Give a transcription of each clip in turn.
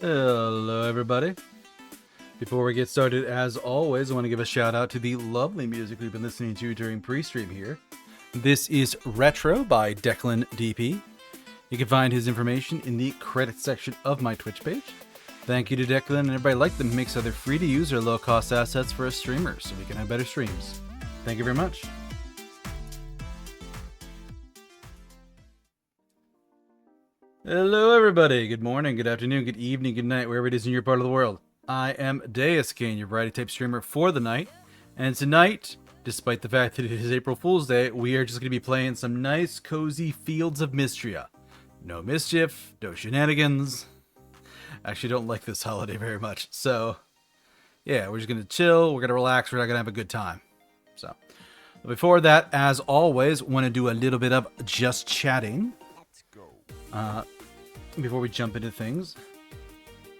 Hello, everybody. Before we get started, as always, I want to give a shout out to the lovely music we've been listening to during pre-stream here. This is Retro by Declan DP. You can find his information in the credits section of my Twitch page. Thank you to Declan and everybody like them who makes other free-to-use or low-cost assets for us streamers so we can have better streams. Thank you very much. Hello, everybody. Good morning, good afternoon, good evening, good night, wherever it is in your part of the world. I am Deuscain, your variety-type streamer for the night. And tonight, despite the fact that it is April Fool's Day, we are just going to be playing some nice, cozy Fields of Mistria. No mischief, no shenanigans. I actually don't like this holiday very much. So, yeah, we're just going to chill, we're going to relax, we're not going to have a good time. So, before that, as always, want to do a little bit of just chatting. Before we jump into things.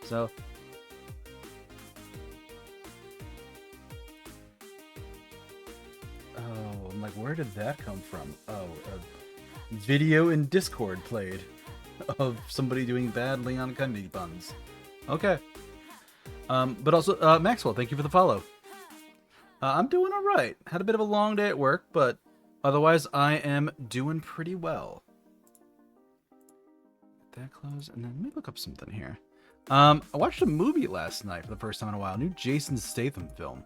So, oh, I'm like, where did that come from? Oh, a video in Discord played of somebody doing badly on candy buns. Okay. But also, Maxwell, thank you for the follow. I'm doing all right. Had a bit of a long day at work, but otherwise I am doing pretty well. That close, and then let me look up something here. I watched a movie last night for the first time in a while. A new Jason Statham film.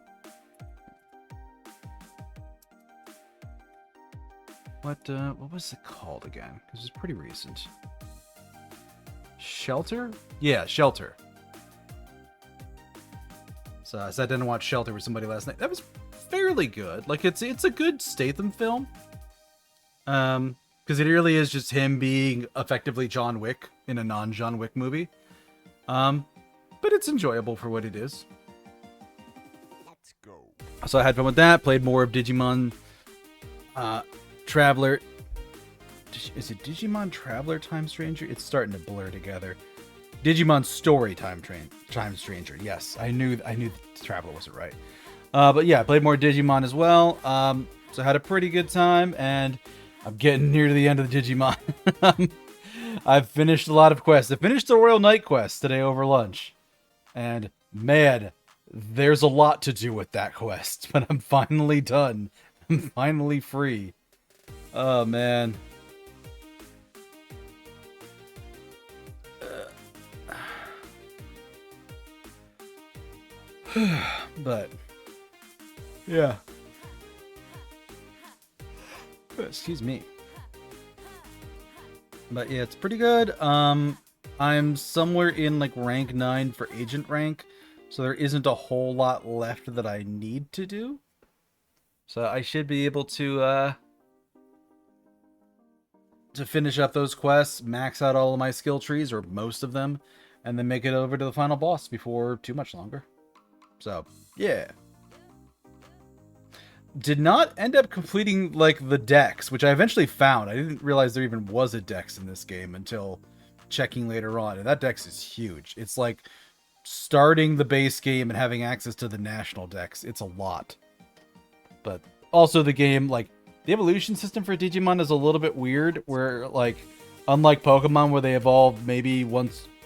What was it called again? Because it's pretty recent. Shelter? Yeah, Shelter. So I sat down and watched Shelter with somebody last night. That was fairly good. Like it's a good Statham film. Because it really is just him being effectively John Wick in a non-John Wick movie. But it's enjoyable for what it is. Let's go. So I had fun with that. Played more of Digimon Traveler. Is it Digimon Traveler Time Stranger? It's starting to blur together. Digimon Story Time Stranger. Yes, I knew Traveler wasn't right. But yeah, I played more Digimon as well. So I had a pretty good time, and I'm getting near to the end of the Digimon. I've finished a lot of quests. I finished the Royal Knight quest today over lunch. And man, there's a lot to do with that quest. But I'm finally done. I'm finally free. Oh, man. But, yeah. Excuse me. But yeah, it's pretty good. I'm somewhere in like rank 9 for agent rank, so there isn't a whole lot left that I need to do. So I should be able to finish up those quests, max out all of my skill trees, or most of them, and then make it over to the final boss before too much longer. So, yeah. Did not end up completing, like, the dex, which I eventually found. I didn't realize there even was a dex in this game until checking later on. And that dex is huge. It's like starting the base game and having access to the national dex. It's a lot. But also the game, like, the evolution system for Digimon is a little bit weird, where, like, unlike Pokemon where they evolve maybe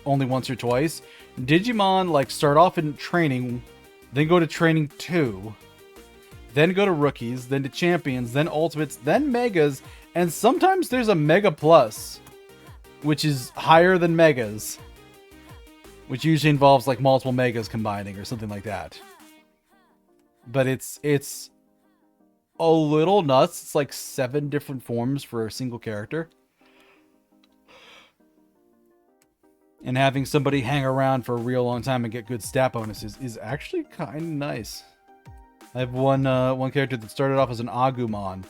only once or twice, Digimon, like, start off in training, then go to training 2, then go to rookies, then to champions, then ultimates, then megas, and sometimes there's a mega plus, which is higher than megas, which usually involves like multiple megas combining or something like that. But it's a little nuts. It's like 7 different forms for a single character. And having somebody hang around for a real long time and get good stat bonuses is actually kind of nice. I have one character that started off as an Agumon,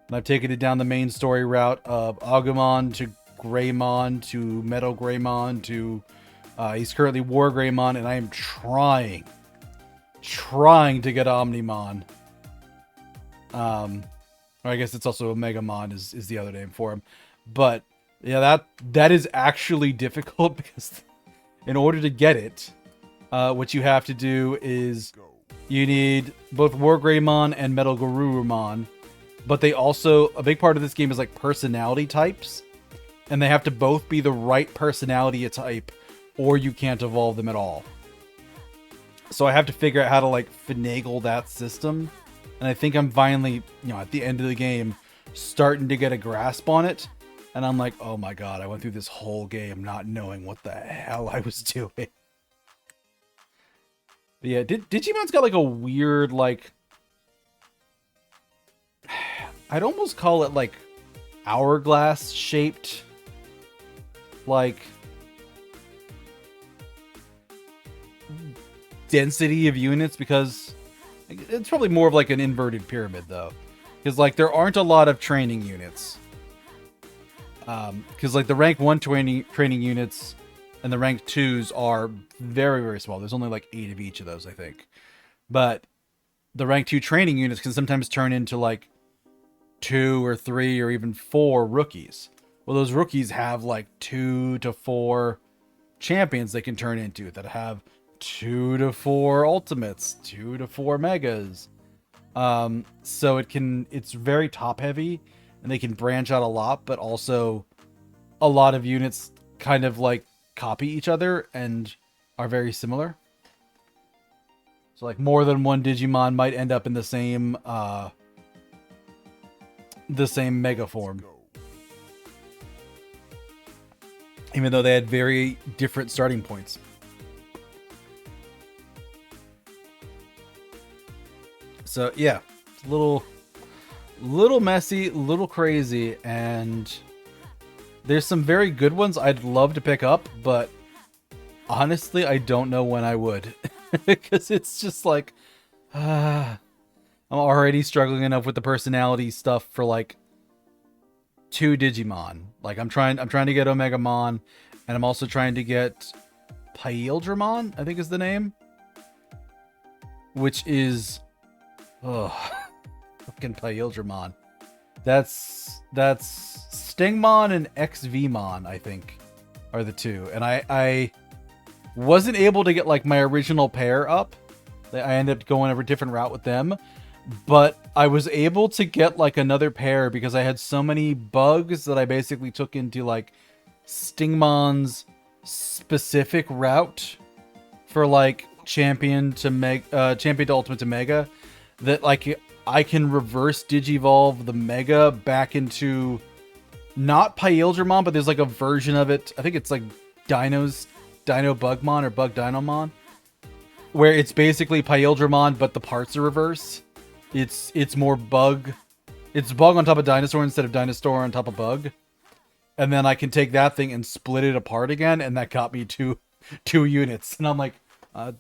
and I've taken it down the main story route of Agumon to Greymon to Metal Greymon to he's currently War Greymon, and I am trying to get Omnimon. Or I guess it's also Omegamon is the other name for him. But yeah, that is actually difficult because in order to get it, what you have to do is you need both War Greymon and Metal Garurumon, but they also, a big part of this game is like personality types, and they have to both be the right personality type, or you can't evolve them at all. So I have to figure out how to like finagle that system. And I think I'm finally, at the end of the game, starting to get a grasp on it. And I'm like, oh my god, I went through this whole game not knowing what the hell I was doing. But yeah, Digimon's got like a weird, like, I'd almost call it like hourglass shaped, like, density of units, because it's probably more of like an inverted pyramid though, because like there aren't a lot of training units, because like the rank 1 training units and the rank 2s are very, very small. There's only like 8 of each of those, I think. But the rank 2 training units can sometimes turn into like 2 or 3 or even 4 rookies. Well, those rookies have like 2 to 4 champions they can turn into that have 2 to 4 ultimates, 2 to 4 megas. So it's very top heavy, and they can branch out a lot, but also a lot of units kind of like copy each other and are very similar. So like more than one Digimon might end up in the same mega form, even though they had very different starting points. So yeah, it's a little messy, a little crazy, and there's some very good ones I'd love to pick up, but honestly, I don't know when I would, because it's just like, I'm already struggling enough with the personality stuff for like 2 Digimon. Like I'm trying to get Omegamon, and I'm also trying to get Paildramon, I think is the name, which is, fucking Paildramon. That's Stingmon and XVmon, I think, are the 2. And I wasn't able to get like my original pair up. I ended up going a different route with them, but I was able to get like another pair because I had so many bugs that I basically took into like Stingmon's specific route for like champion to ultimate to mega, that like I can reverse digivolve the mega back into not Paildramon, but there's like a version of it. I think it's like Dino Bugmon or Bug Dinomon, where it's basically Paildramon, but the parts are reversed. It's more bug. It's bug on top of dinosaur instead of dinosaur on top of bug. And then I can take that thing and split it apart again, and that got me two units. And I'm like,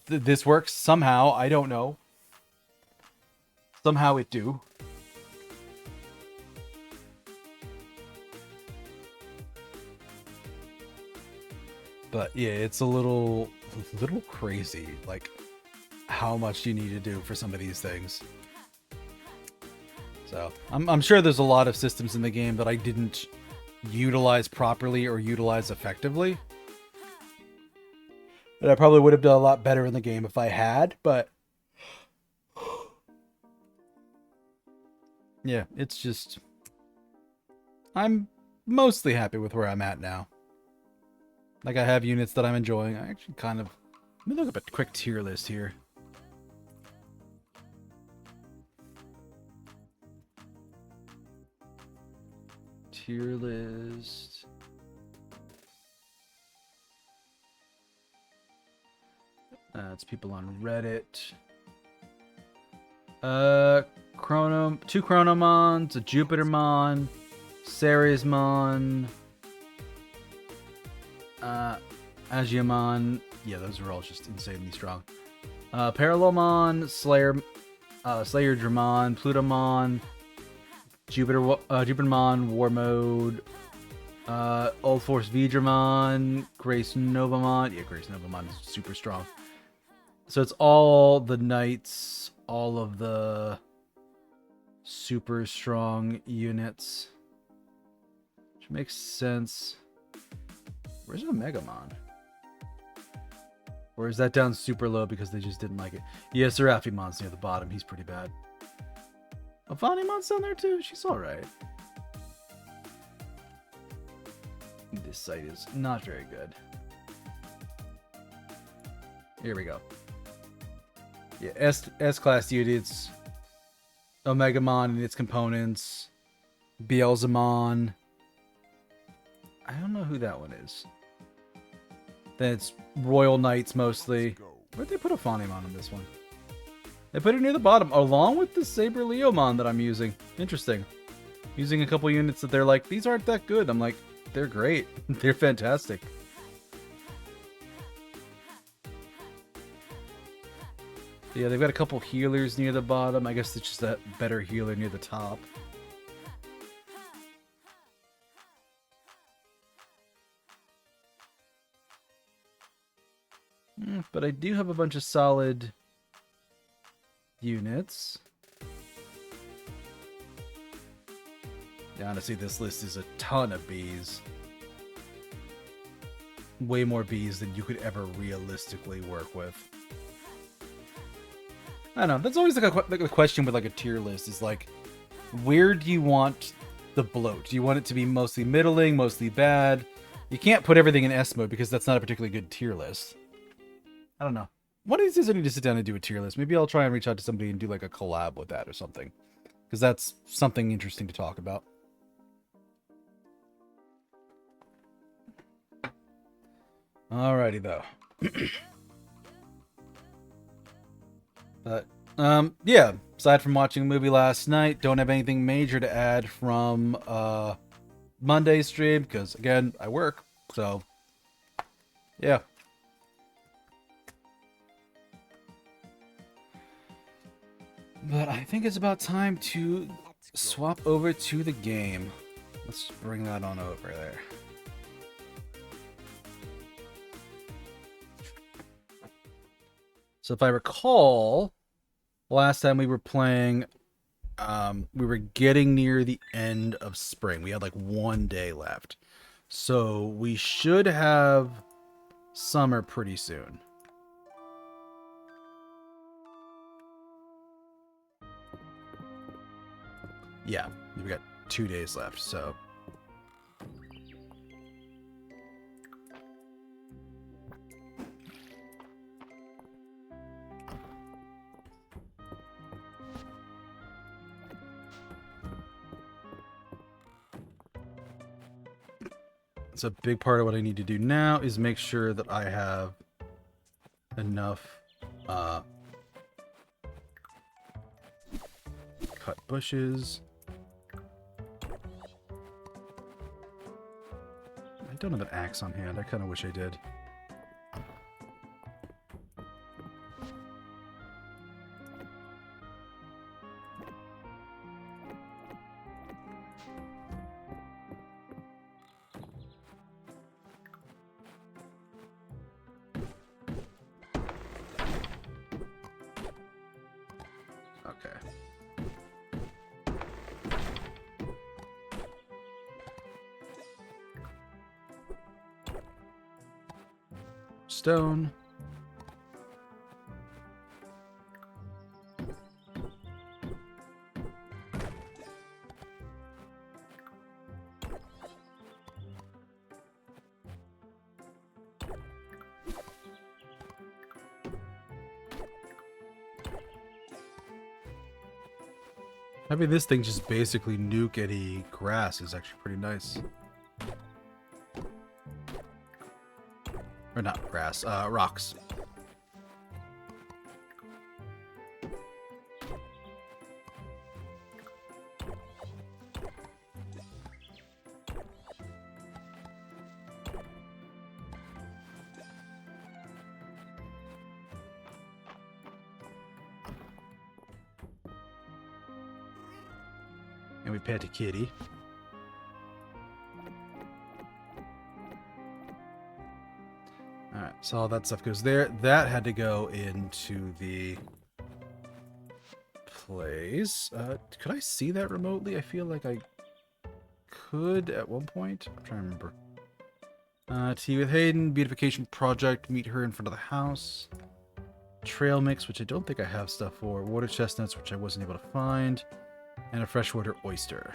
this works somehow. I don't know. Somehow it do. But yeah, it's a little crazy, like how much you need to do for some of these things. So I'm sure there's a lot of systems in the game that I didn't utilize properly or utilize effectively, that I probably would have done a lot better in the game if I had, but yeah, it's just, I'm mostly happy with where I'm at now. Like, I have units that I'm enjoying. I actually kind of, let me look up a quick tier list here. Tier list. It's people on Reddit. 2 Chronomons, a Jupitermon, Ceresmon, Agiamon. Yeah, those are all just insanely strong. Parallelmon, Slayer Dramon, Plutomon, Jupitermon, War Mode, Old Force Vidramon, Grace Novamon. Yeah, Grace Novamon is super strong. So it's all the knights, all of the super strong units, which makes sense. Where's Omegamon? Or is that down super low because they just didn't like it? Yeah, Seraphimon's near the bottom. He's pretty bad. Avanimon's down there too. She's alright. This site is not very good. Here we go. Yeah, S-class units. Omegamon and its components. Beelzemon. I don't know who that one is. Then it's Royal Knights mostly. Where'd they put a Phonymon on this one? They put it near the bottom, along with the Saber Leomon that I'm using. Interesting. Using a couple units that they're like, these aren't that good. I'm like, they're great. They're fantastic. Yeah, they've got a couple healers near the bottom. I guess it's just that better healer near the top. But I do have a bunch of solid units. Yeah, honestly, this list is a ton of bees. Way more bees than you could ever realistically work with. I don't know. That's always like a question with like a tier list is like, where do you want the bloat? Do you want it to be mostly middling, mostly bad? You can't put everything in S mode because that's not a particularly good tier list. I don't know. One of these days I need to sit down and do a tier list. Maybe I'll try and reach out to somebody and do like a collab with that or something. Because that's something interesting to talk about. Alrighty though. But yeah, aside from watching a movie last night, don't have anything major to add from Monday's stream because again, I work. So yeah. But I think it's about time to swap over to the game. Let's bring that on over there. So if I recall, last time we were playing, we were getting near the end of spring. We had like 1 day left. So we should have summer pretty soon. Yeah, we've got 2 days left, so... So a big part of what I need to do now is make sure that I have enough cut bushes. I don't have an axe on hand. I kind of wish I did. Stone. Having this thing just basically nuke any grass is actually pretty nice. Or not grass, rocks. And we pet a kitty. Alright, so all that stuff goes there. That had to go into the place. Could I see that remotely? I feel like I could at one point. I'm trying to remember. Tea with Hayden, beautification project, meet her in front of the house. Trail mix, which I don't think I have stuff for. Water chestnuts, which I wasn't able to find. And a freshwater oyster.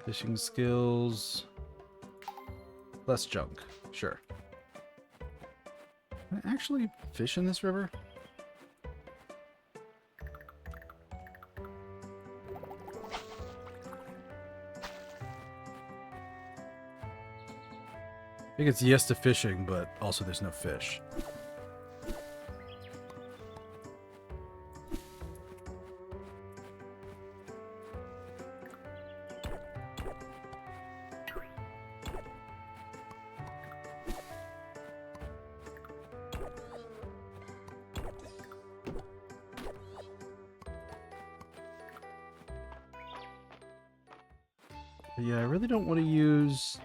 Fishing skills. Less junk. Sure. Can I actually fish in this river? I think it's yes to fishing, but also there's no fish. But yeah, I really don't want to use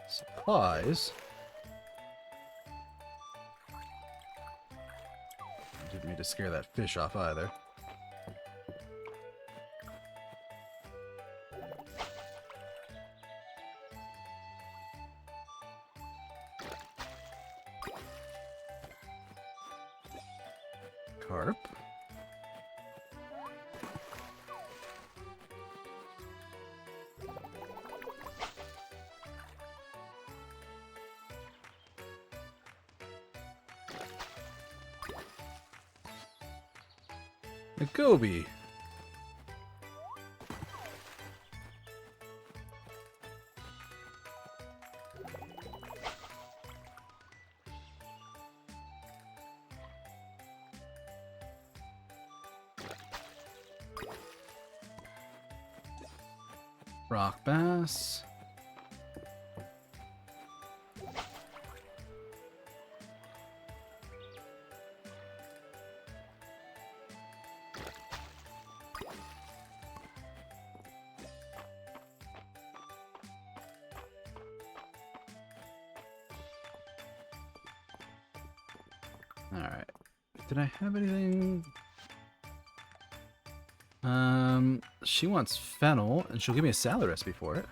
supplies. Didn't mean to scare that fish off either. Carp. A goby. Rock bass. Alright. Did I have anything? She wants fennel, and she'll give me a salad recipe for it.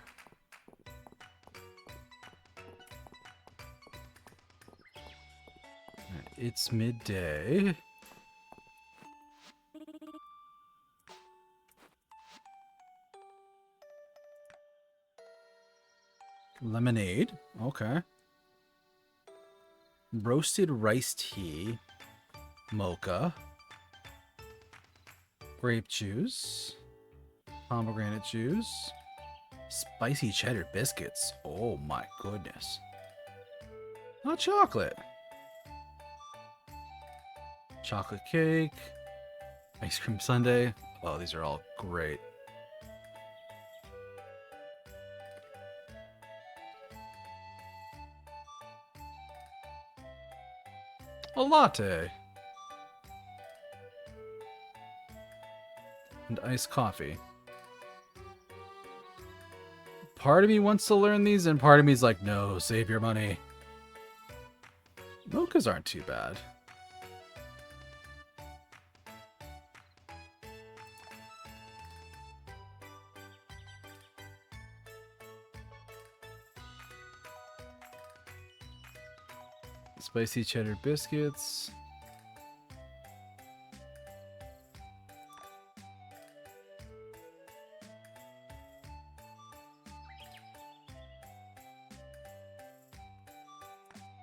Alright, it's midday. Lemonade. Okay. Roasted rice tea. Mocha. Grape juice. Pomegranate juice. Spicy cheddar biscuits. Oh my goodness. Hot chocolate. Chocolate cake. Ice cream sundae. Oh, these are all great. A latte. And iced coffee. Part of me wants to learn these, and part of me is like, no, save your money. Mochas aren't too bad. Spicy cheddar biscuits.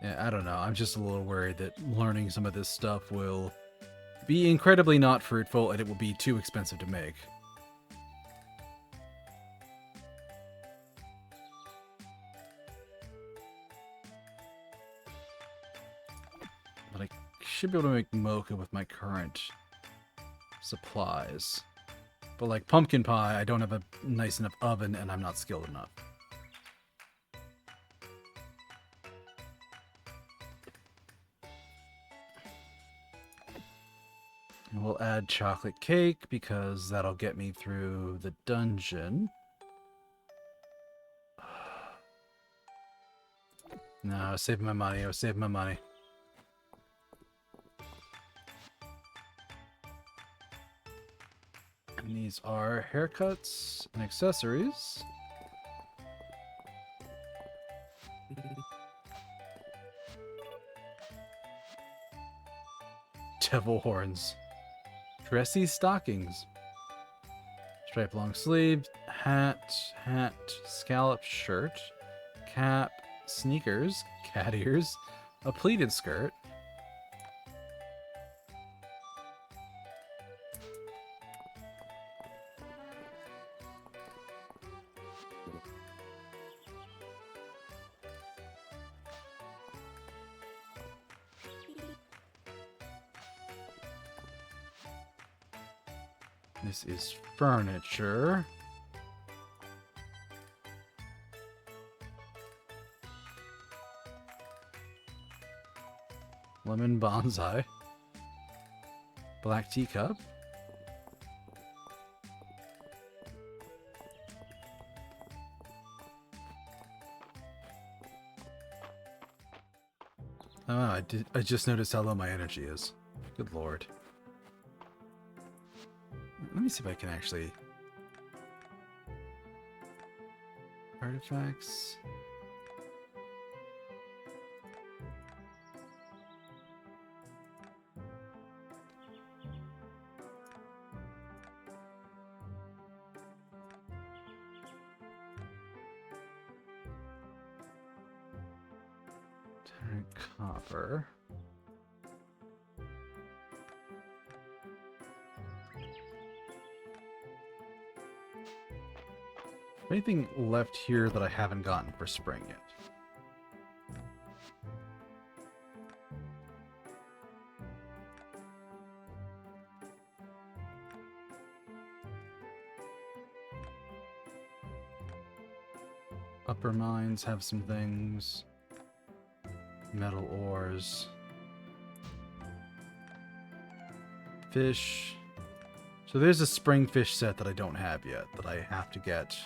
Yeah, I don't know. I'm just a little worried that learning some of this stuff will be incredibly not fruitful and it will be too expensive to make. But I should be able to make mocha with my current supplies. But like pumpkin pie, I don't have a nice enough oven and I'm not skilled enough. And we'll add chocolate cake because that'll get me through the dungeon. No, I was saving my money. I was saving my money. And these are haircuts and accessories. Devil horns. Dressy stockings. Stripe long sleeve, hat, scallop shirt, cap, sneakers, cat ears, a pleated skirt. This is furniture. Lemon bonsai. Black teacup. Oh, I just noticed how low my energy is. Good lord. Let me see if I can actually... Artifacts... Turn copper... Anything left here that I haven't gotten for spring yet? Upper mines have some things. Metal ores. Fish. So there's a spring fish set that I don't have yet that I have to get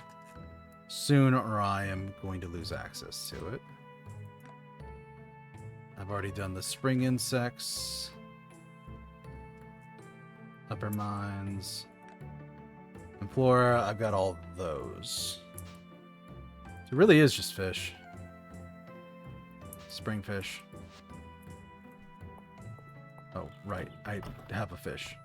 soon or I am going to lose access to it. I've already done the spring insects. Upper mines. And flora, I've got all those. It really is just fish. Spring fish. Oh, right. I have a fish.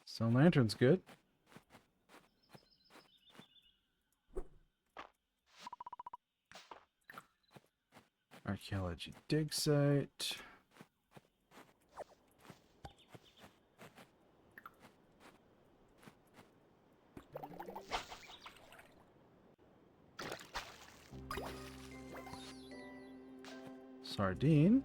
So lantern's good. Archaeology dig site. Sardine.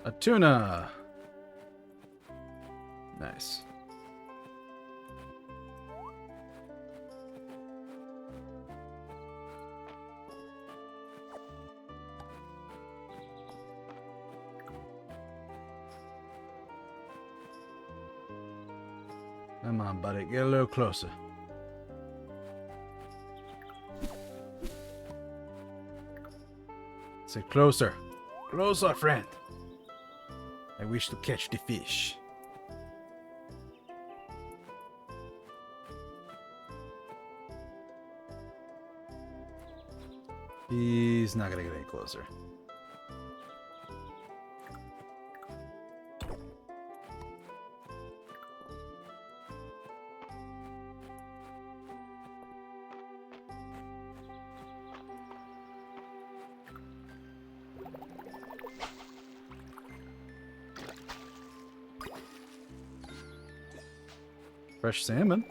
A tuna. Nice. Come on, buddy. Get a little closer. Say closer. Closer, friend. I wish to catch the fish. He's not gonna get any closer. Fresh salmon.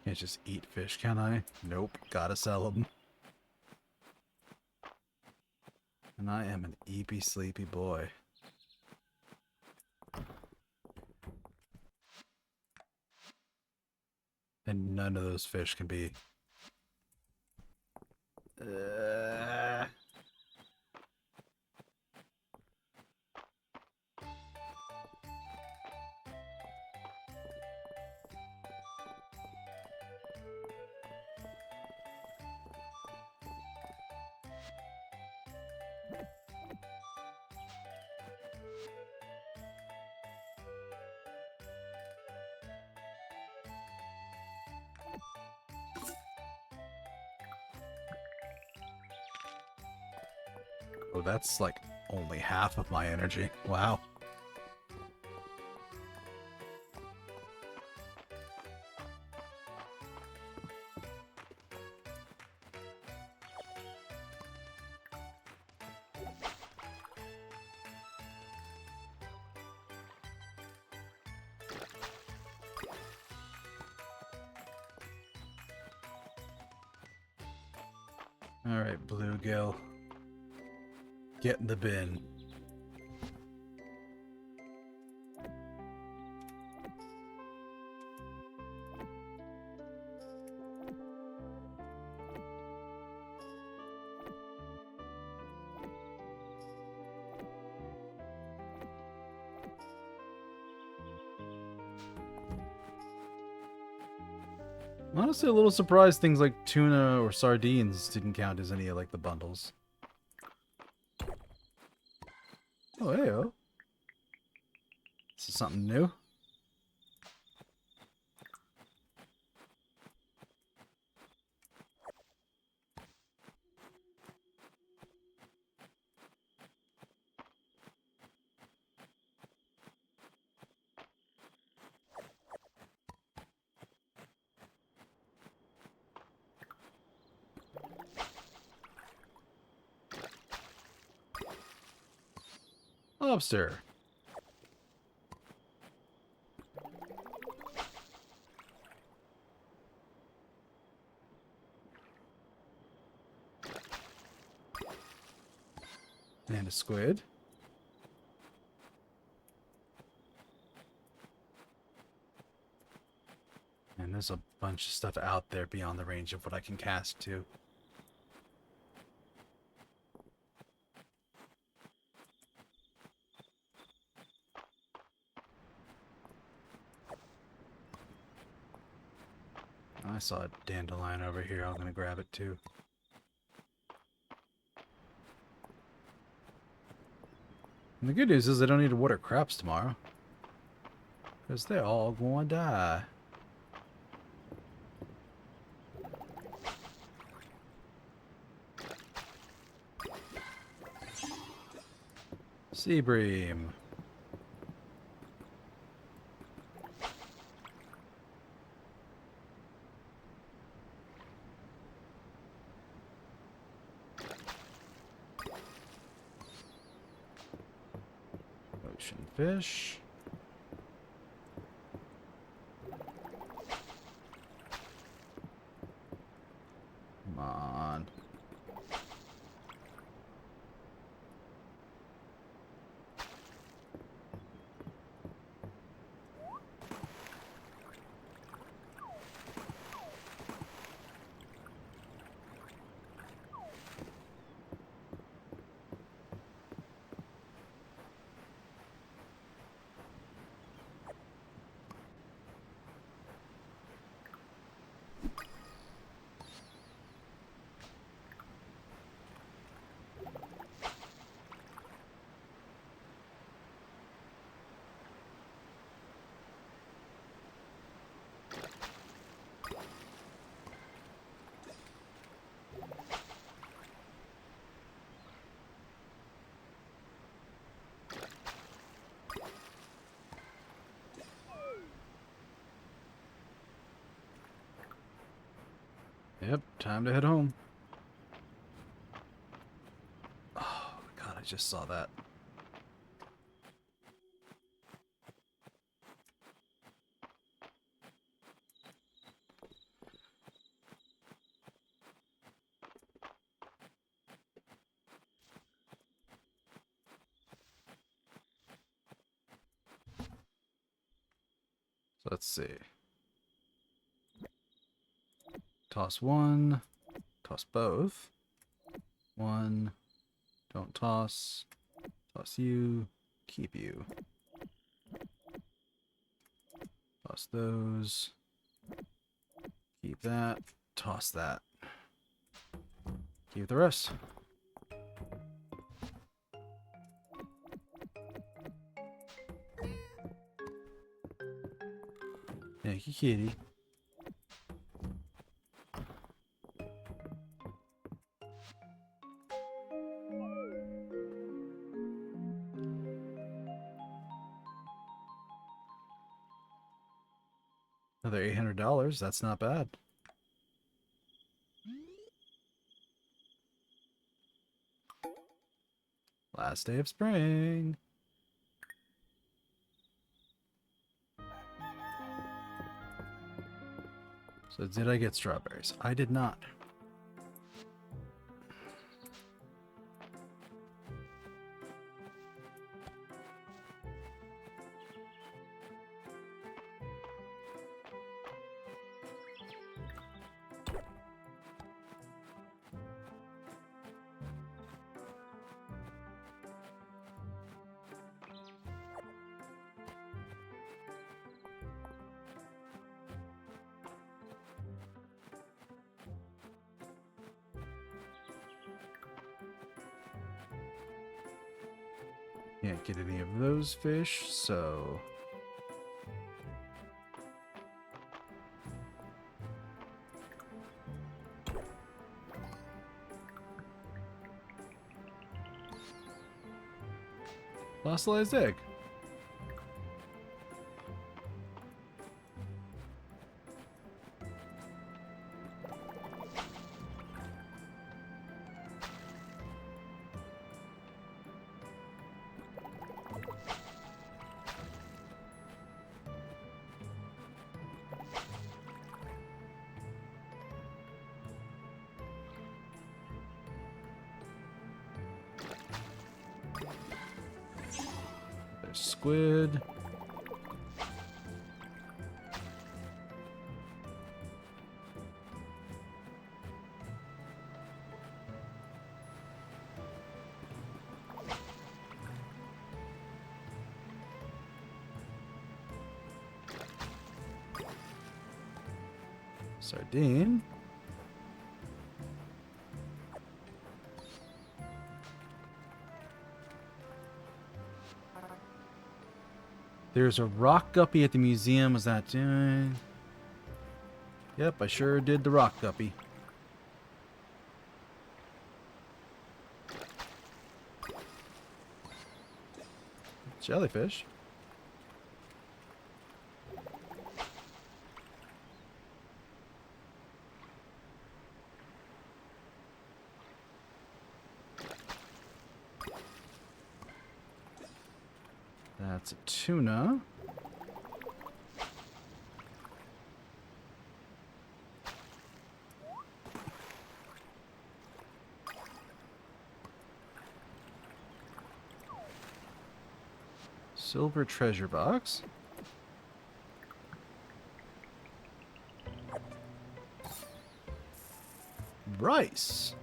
Can't just eat fish, can I? Nope. Gotta sell them. And I am an eepy sleepy boy. And none of those fish can be... Oh, that's like only half of my energy. Wow. Alright, bluegill. Get in the bin. Honestly, a little surprised things like tuna or sardines didn't count as any of like the bundles. Oh, heyo. This is something new. Lobster. And a squid. And there's a bunch of stuff out there beyond the range of what I can cast too. I saw a dandelion over here. I'm gonna grab it too. And the good news is I don't need to water crops tomorrow. Because they're all going to die. Sea bream. Ocean fish. Come on. Yep, time to head home. Oh, God, I just saw that. So let's see. Toss one. Toss both. One. Don't toss. Toss you. Keep you. Toss those. Keep that. Toss that. Keep the rest. Thank you, kitty. Another $800. That's not bad. Last day of spring. So did I get strawberries? I did not. Can't get any of those fish, so... Fossilized egg. There's squid. Sardine. There's a rock guppy at the museum. Was that doing? Yep, I sure did the rock guppy. Jellyfish. That's a tuna. Silver treasure box. Rice.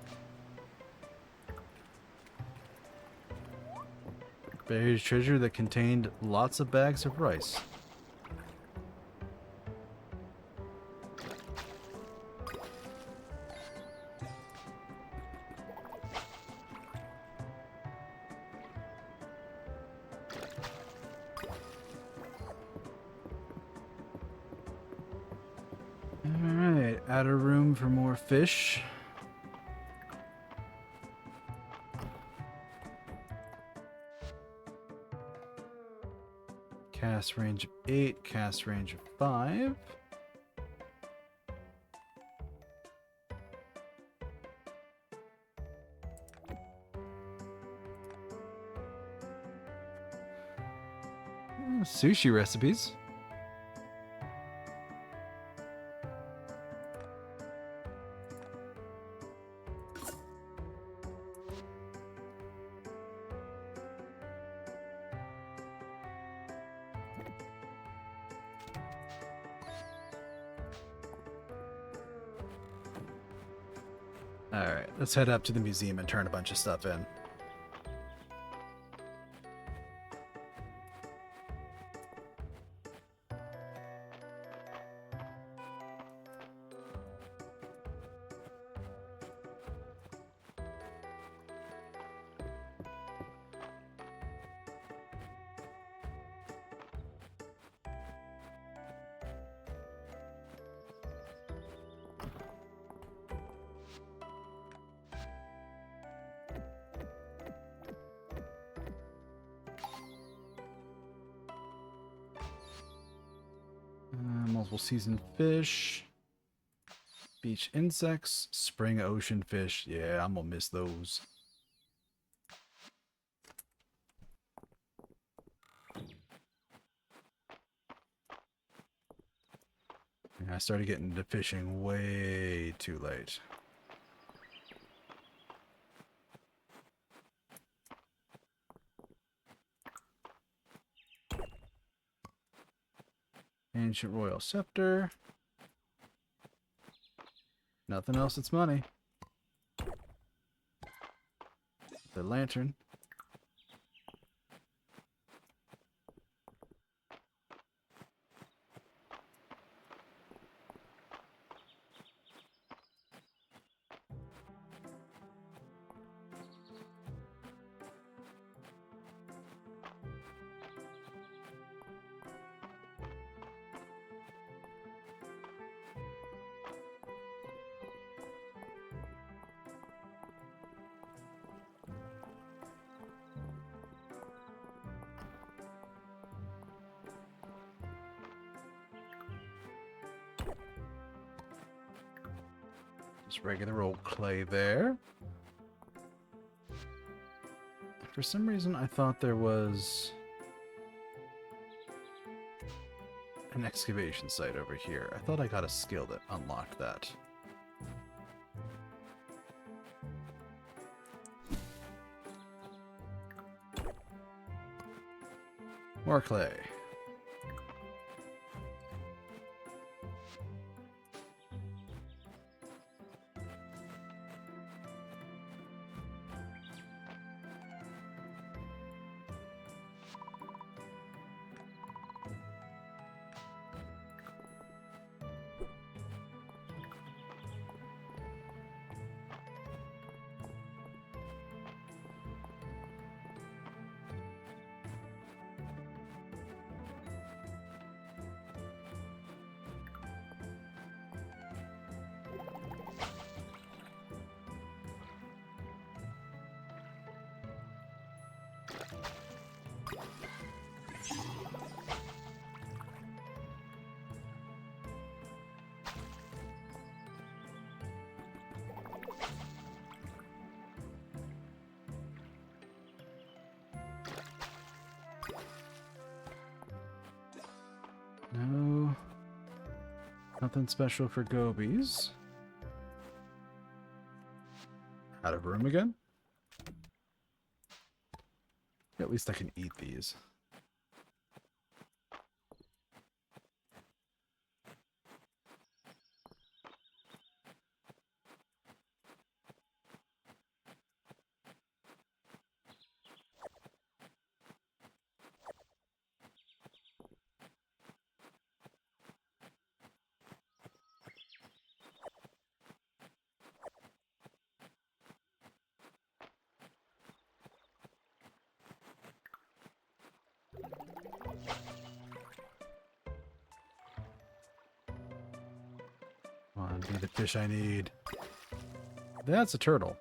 Buried treasure that contained lots of bags of rice. Alright, add a room for more fish. Cast range of 8, cast range of 5. Sushi recipes. Alright, let's head up to the museum and turn a bunch of stuff in. Multiple season fish, beach insects, spring ocean fish. Yeah, I'm gonna miss those. Yeah, I started getting into fishing way too late. Ancient Royal Scepter. Nothing else that's money. The lantern. Just regular old clay there. For some reason, I thought there was an excavation site over here. I thought I got a skill that unlocked that. More clay. No. Nothing special for gobies. Out of room again? At least I can eat these. Come on, be the fish I need. That's a turtle.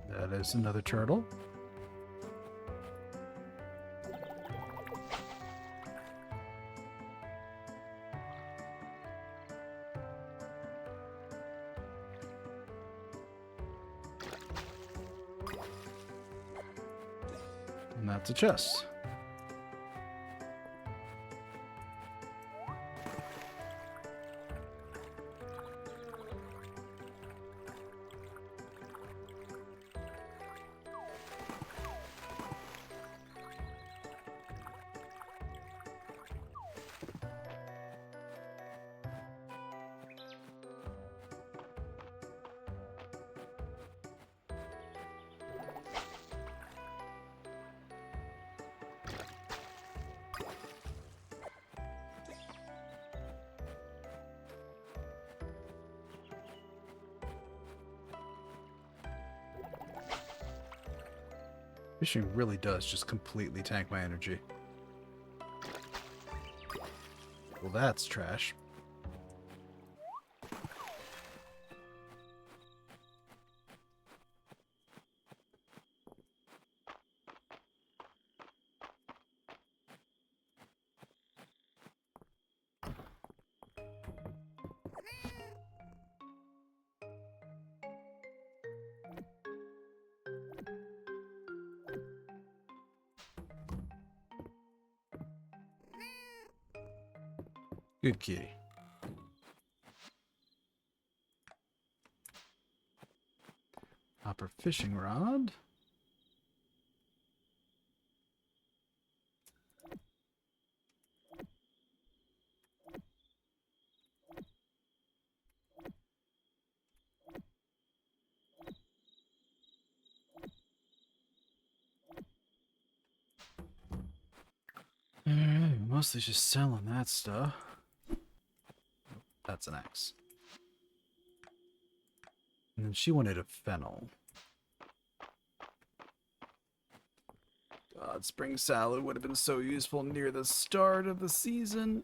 That is another turtle. And that's a chest. Fishing really does just completely tank my energy. Well, that's trash. Good kitty. Copper fishing rod. Alright, mostly just selling that stuff. That's an axe. And then she wanted a fennel. God, spring salad would have been so useful near the start of the season.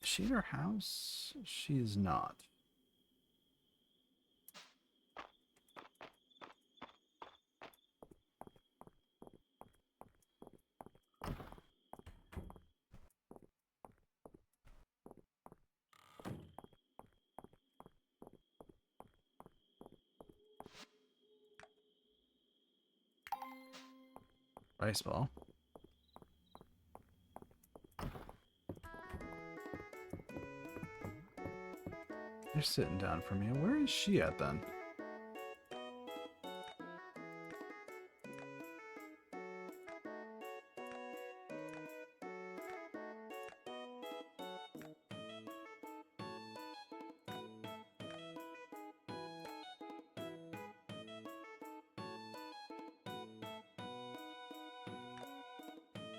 Is she in her house? She is not. Rice ball. They're sitting down for me. Where is she at then?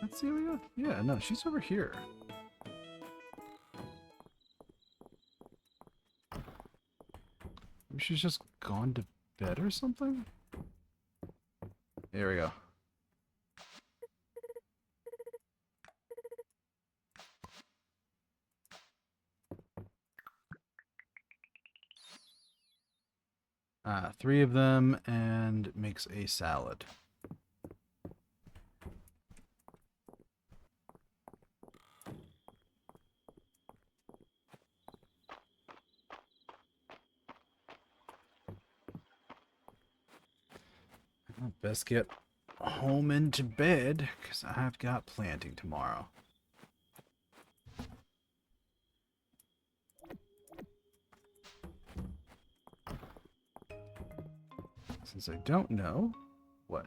That's Celia? Yeah, no, she's over here. Maybe she's just gone to bed or something? Here we go. Three of them and makes a salad. Best get home and to bed, because I've got planting tomorrow. Since I don't know what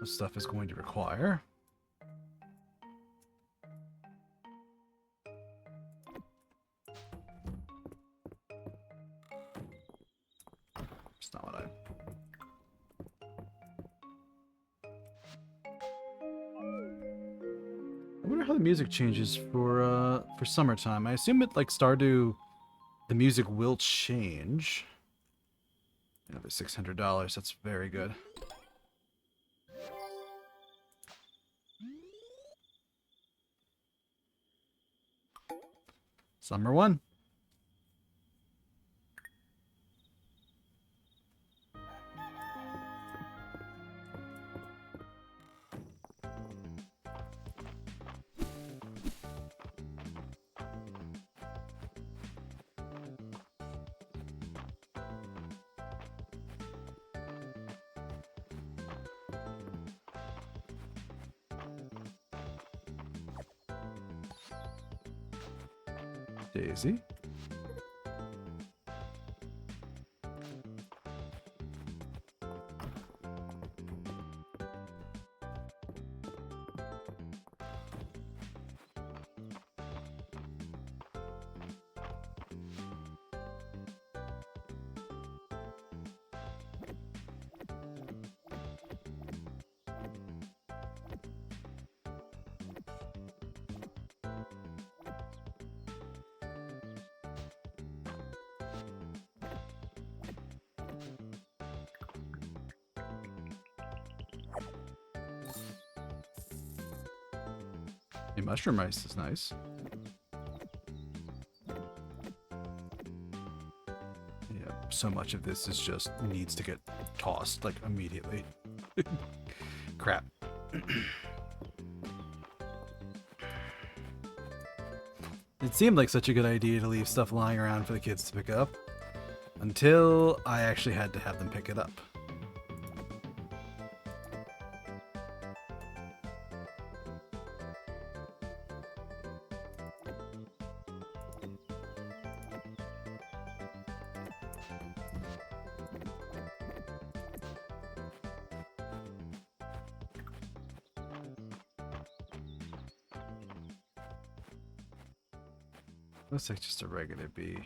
this stuff is going to require. It's not what I... I wonder how the music changes for summertime. I assume it like Stardew, the music will change. Another $600. That's very good. Summer one. Daisy. The mushroom rice is nice. Yeah, so much of this is just needs to get tossed like immediately. Crap. It seemed like such a good idea to leave stuff lying around for the kids to pick up, until I actually had to have them pick it up. Looks like just a regular bee.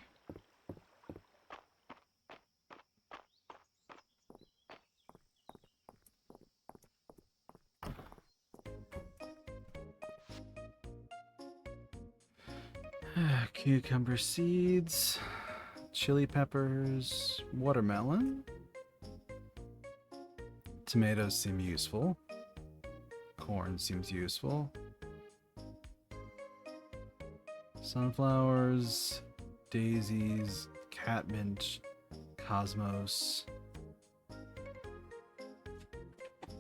Cucumber seeds, chili peppers, watermelon. Tomatoes seem useful. Corn seems useful. Sunflowers, daisies, catmint, cosmos.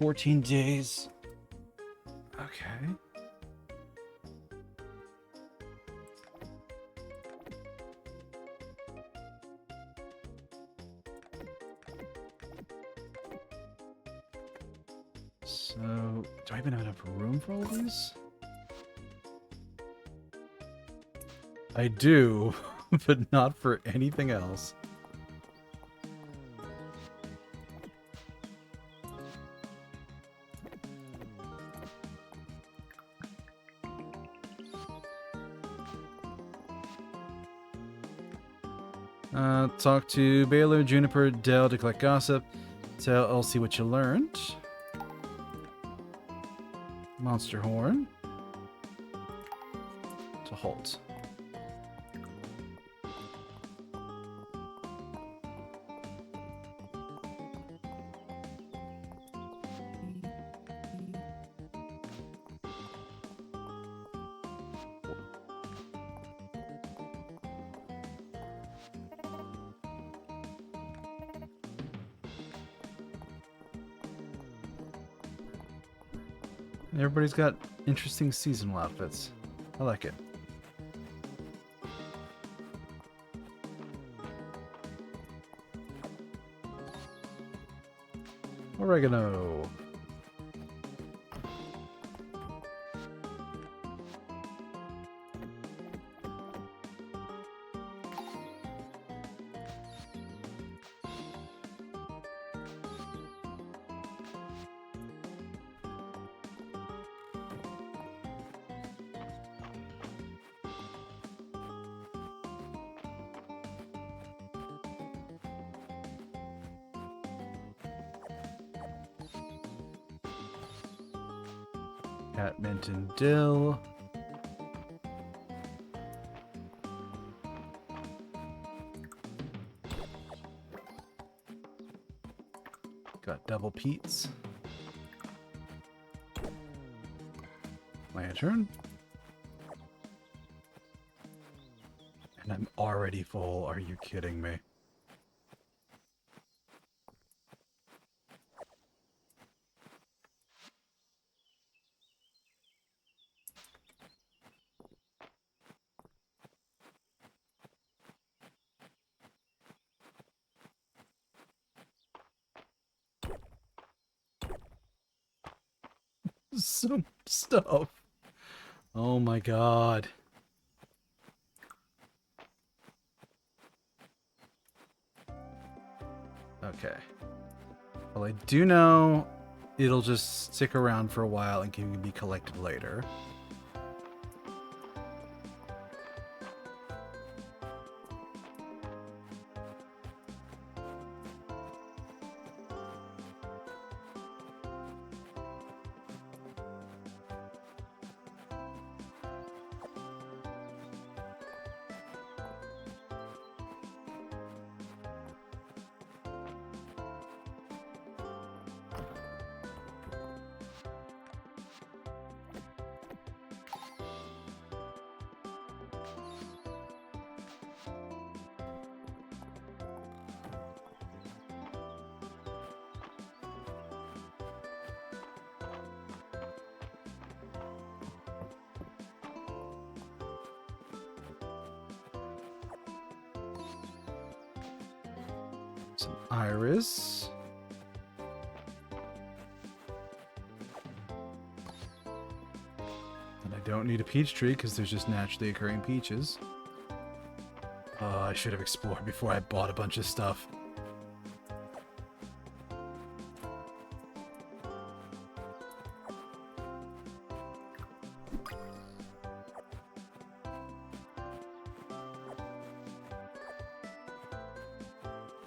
14 days. Okay. So, do I even have enough room for all of these? I do, but not for anything else. Talk to Baylor, Juniper, Dell to collect gossip. Tell Elsie what you learned. Monster Horn. To Holt. Everybody's got interesting seasonal outfits. I like it. Oregano. Catmint and dill. Got double peats. Lantern. And I'm already full. Are you kidding me? Some stuff. Oh my god. Okay. Well, I do know it'll just stick around for a while and can be collected later. Some iris. And I don't need a peach tree because there's just naturally occurring peaches. Oh, I should have explored before I bought a bunch of stuff.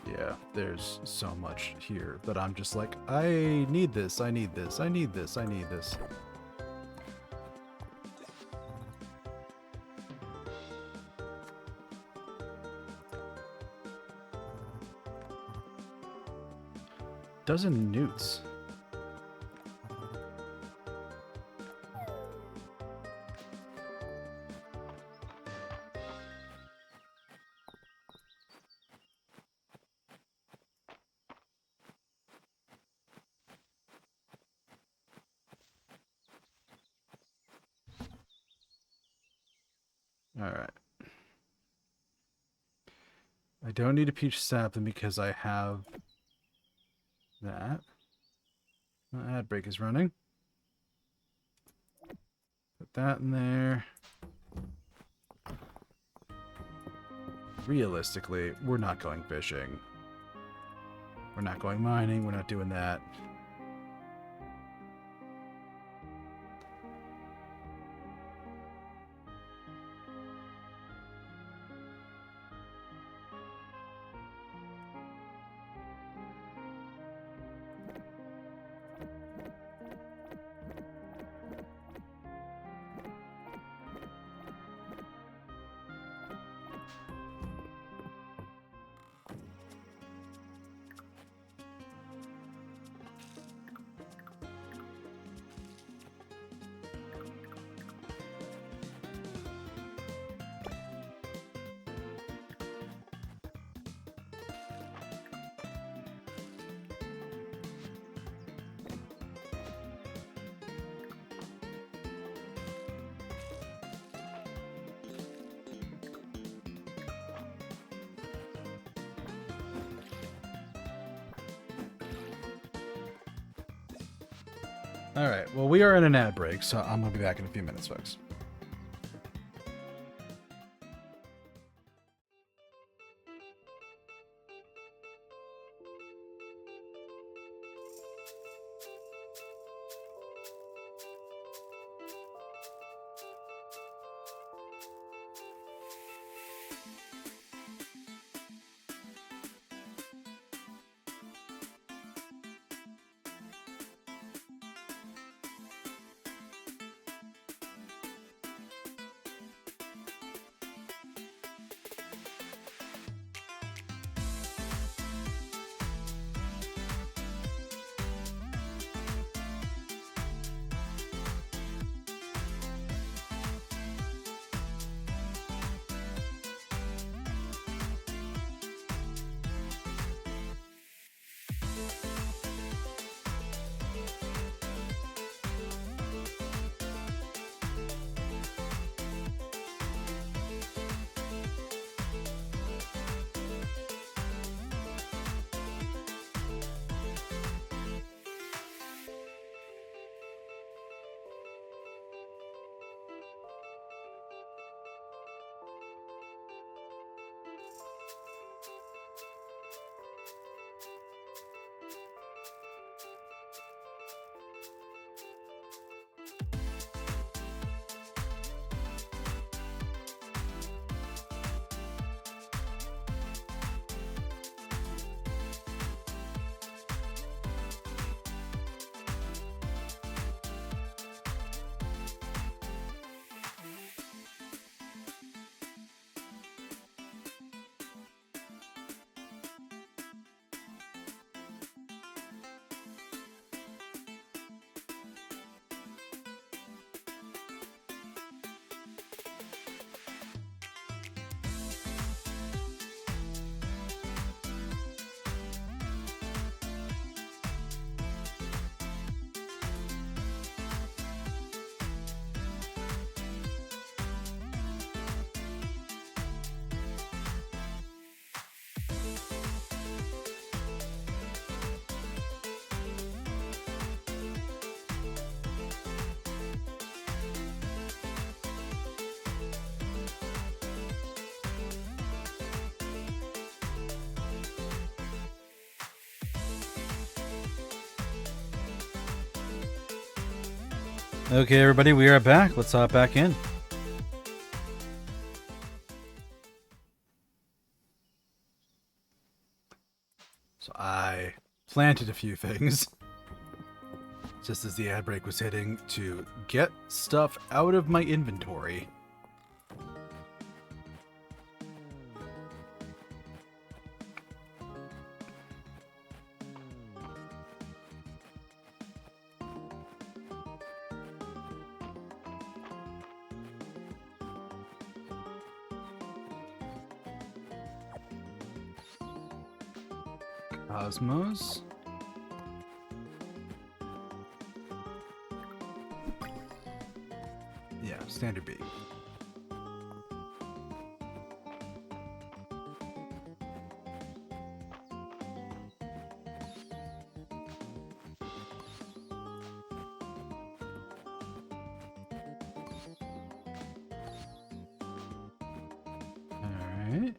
Yeah, there's so much here that I'm just like, I need this, I need this, I need this, I need this. Dozen newts. All right. I don't need a peach sapling because I have that. My ad break is running. Put that in there. Realistically, we're not going fishing. We're not going mining. We're not doing that. All right. Well, we are in an ad break, so I'm going to be back in a few minutes, folks. Okay, everybody, we are back. Let's hop back in. So I planted a few things just as the ad break was hitting to get stuff out of my inventory. Cosmos. Yeah, standard B. Alright.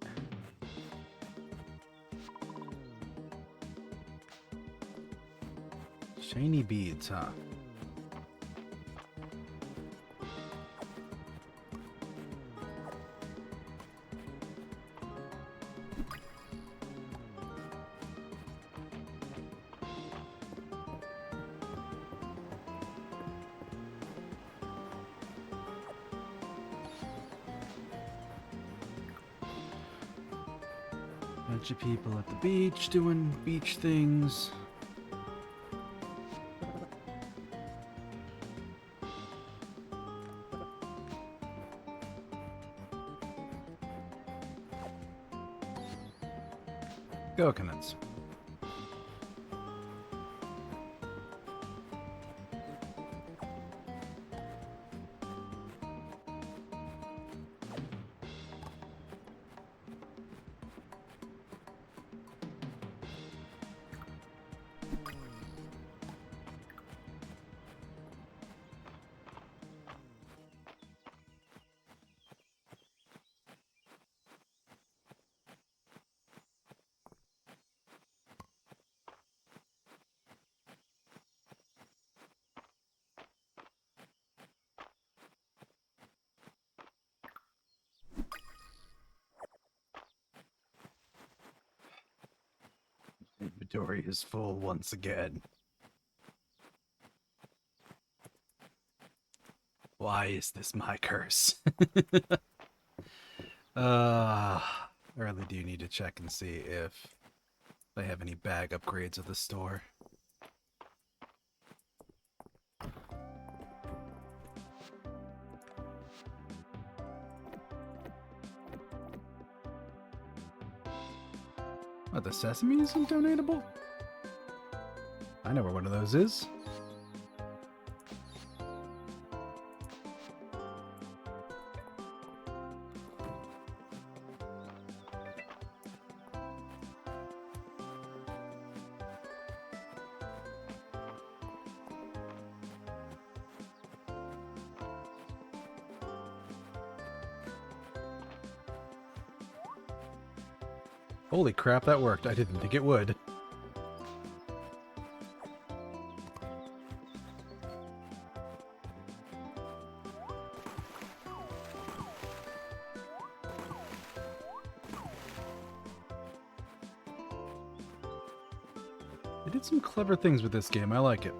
Shiny beads, huh? Bunch of people at the beach doing beach things. Coconuts. Inventory is full once again. Why is this my curse? I really do need to check and see if they have any bag upgrades at the store. What, the sesame isn't donatable? I know where one of those is. Holy crap, that worked. I didn't think it would. They did some clever things with this game. I like it.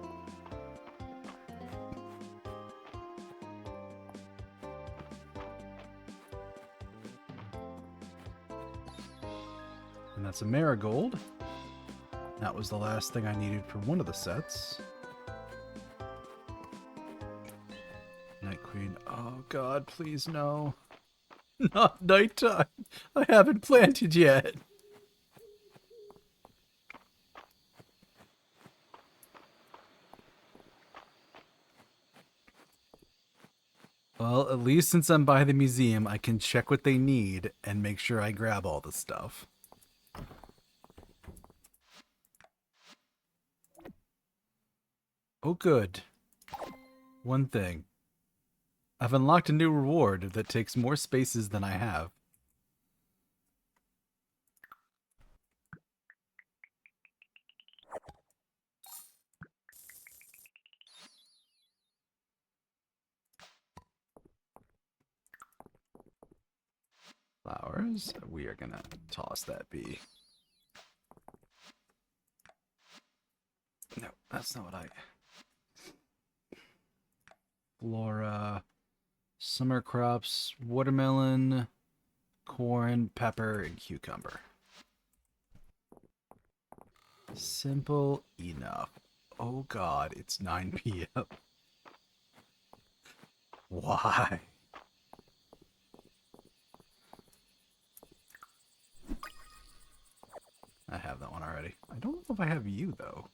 And that's a marigold. That was the last thing I needed for one of the sets. Night Queen. Oh god, please no. Not nighttime. I haven't planted yet. Well, at least since I'm by the museum, I can check what they need and make sure I grab all the stuff. Oh, good. One thing. I've unlocked a new reward that takes more spaces than I have. flowers. We are gonna toss that be. No, that's not what I... Flora, summer crops, watermelon, corn, pepper, and cucumber. Simple enough. Oh god, it's 9 p.m. Why? I have that one already. I don't know if I have you, though.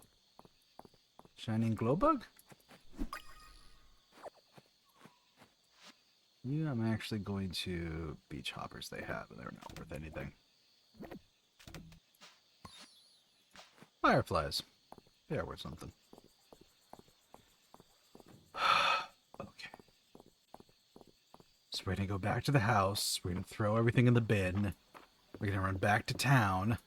Shining Glowbug? You, I'm actually going to beach hoppers they have, but they're not worth anything. Fireflies. They are worth something. Okay. So we're going to go back to the house. We're going to throw everything in the bin. We're going to run back to town.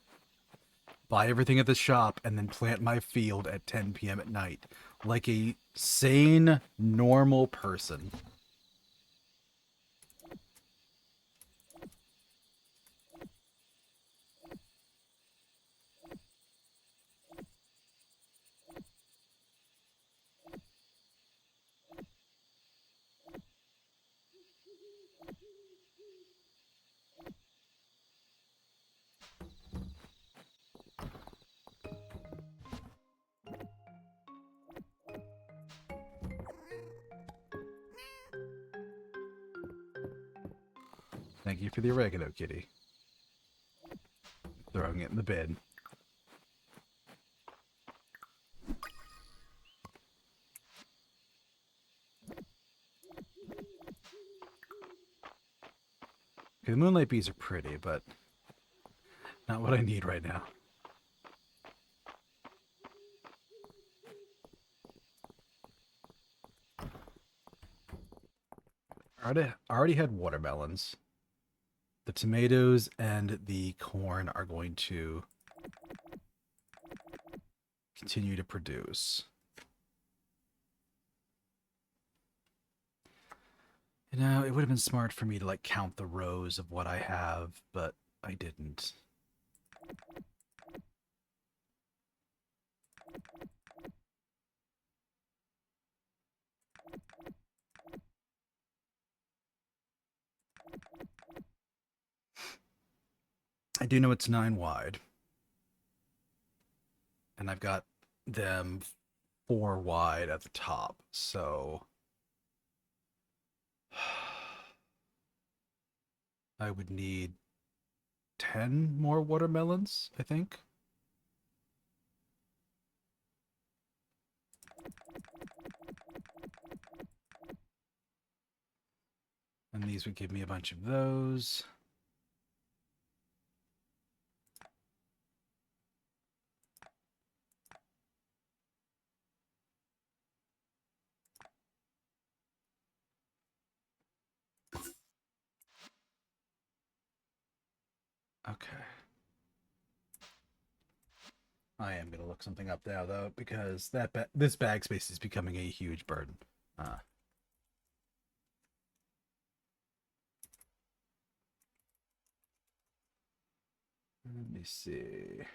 Buy everything at the shop, and then plant my field at 10 p.m. at night. Like a sane, normal person. Thank you for the oregano, kitty. Throwing it in the bin. Okay, the moonlight bees are pretty, but not what I need right now. I already had watermelons. The tomatoes and the corn are going to continue to produce. You know, it would have been smart for me to, like, count the rows of what I have, but I didn't. I do know it's 9 wide. And I've got them 4 wide at the top, so... I would need 10 more watermelons, I think. And these would give me a bunch of those. Okay. I am going to look something up now, though, because this bag space is becoming a huge burden. Let me see.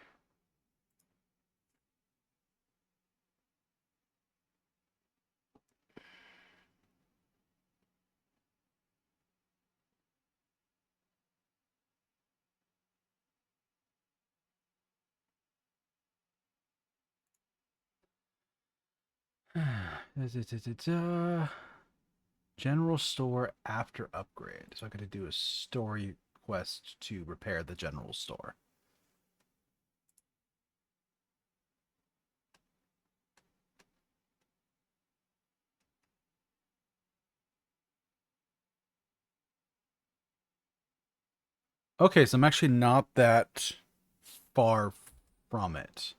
General store after upgrade. So I got to do a story quest to repair the general store. Okay, so I'm actually not that far from it.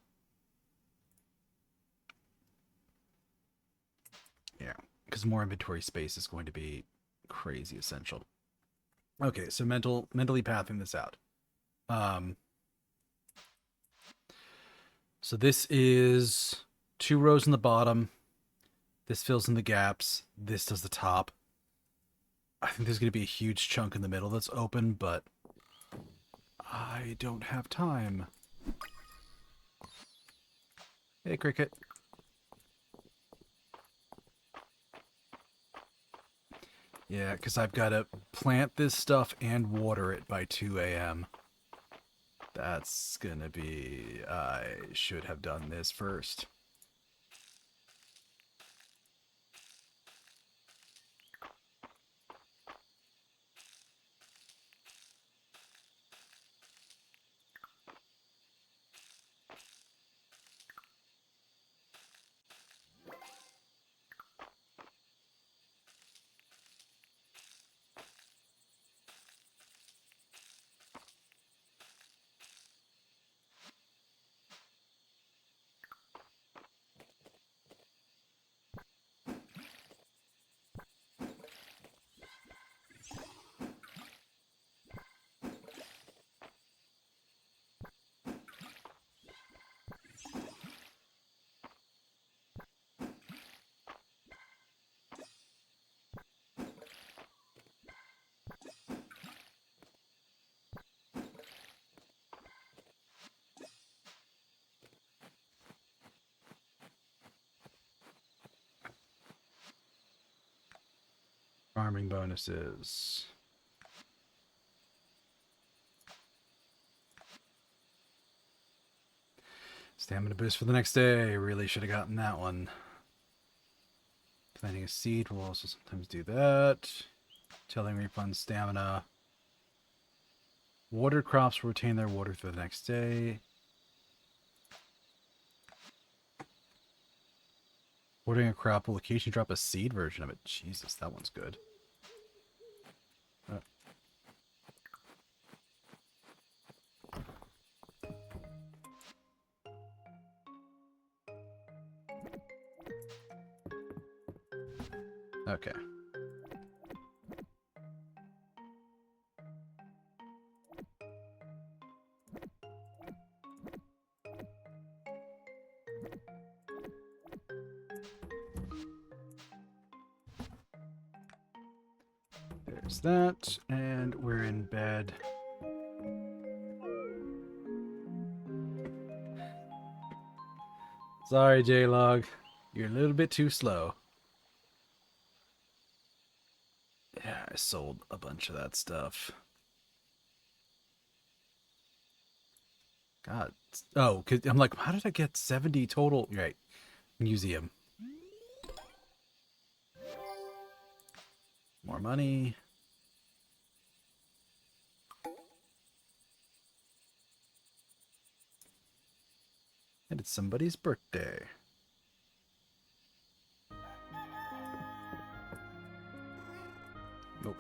Yeah, because more inventory space is going to be crazy essential. Okay, so mentally pathing this out. So this is 2 rows in the bottom. This fills in the gaps. This does the top. I think there's going to be a huge chunk in the middle that's open, but I don't have time. Hey, Cricket. Yeah, because I've got to plant this stuff and water it by 2 a.m. That's gonna be... I should have done this first. Farming bonuses. Stamina boost for the next day. Really should have gotten that one. Planting a seed will also sometimes do that. Tilling refunds stamina. Water crops will retain their water for the next day. Watering a crop will occasionally drop a seed version of it. Jesus, that one's good. Okay. There's that, and we're in bed. Sorry, J-Log. You're a little bit too slow. Yeah, I sold a bunch of that stuff. God. Oh, I'm like, how did I get 70 total? Right. Museum. More money. And it's somebody's birthday. Nope.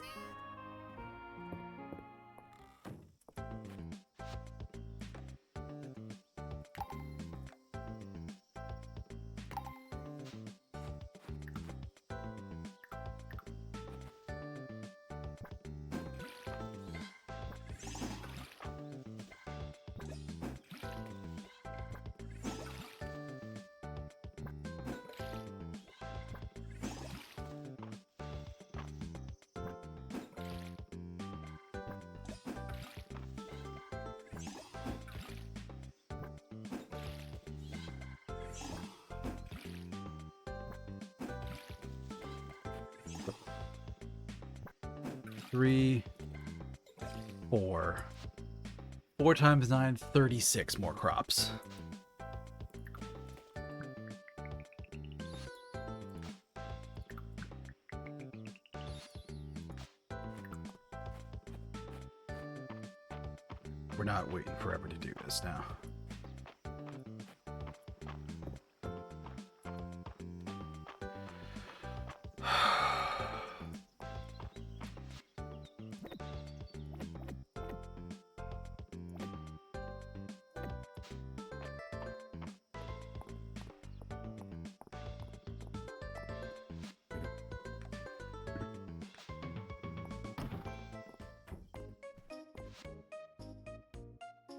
Three, 4. 4 times 9, 36 more crops. We're not waiting forever to do this now.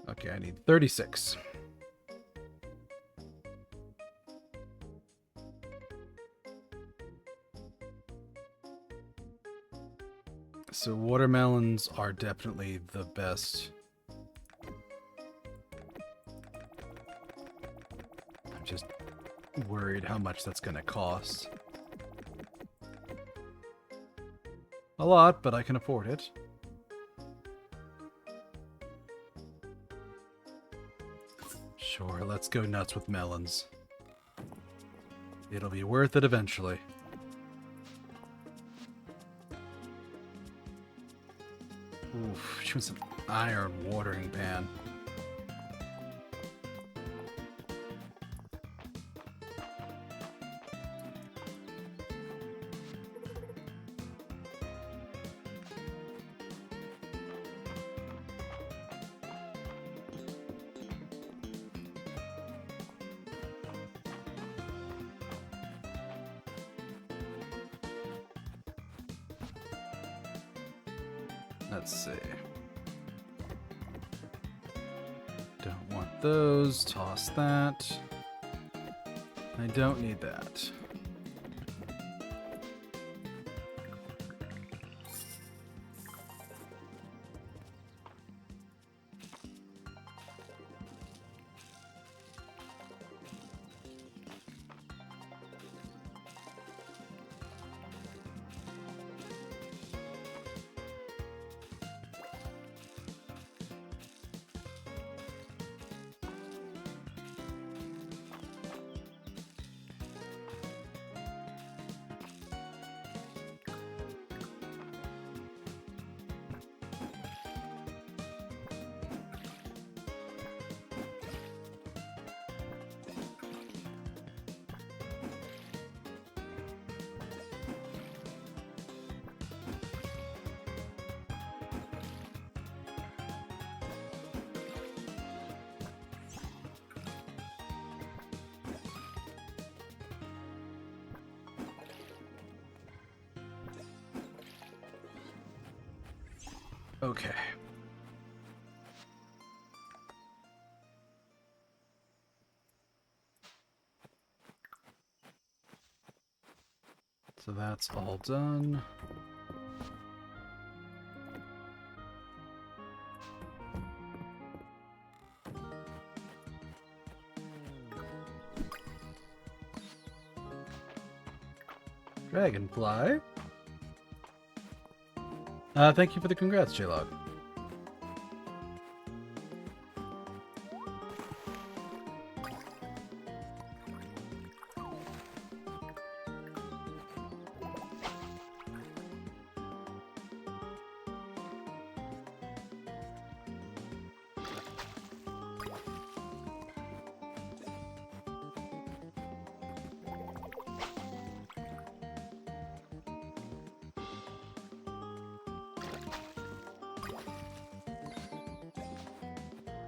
Okay, I need 36. So watermelons are definitely the best I'm just worried how much that's going to cost. A lot, but I can afford it. Sure, let's go nuts with melons. It'll be worth it eventually. Oof, she wants an iron watering pan. Let's see. Don't want those. Toss that. I don't need that. Okay. So that's all done. Dragonfly. Thank you for the congrats, J-Log.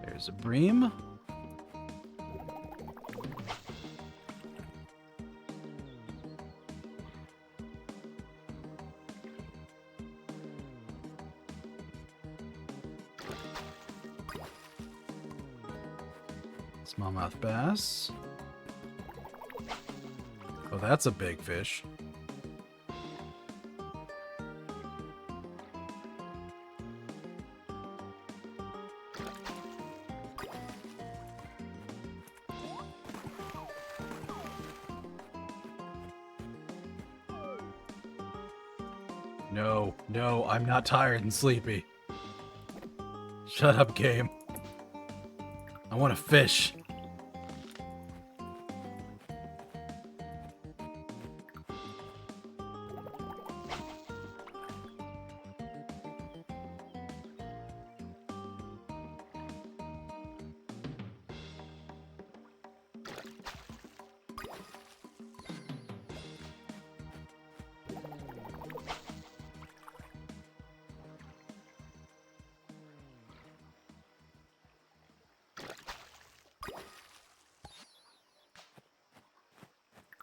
There's a bream. Smallmouth bass. Oh, that's a big fish. No, no, I'm not tired and sleepy. Shut up, game. I want to fish.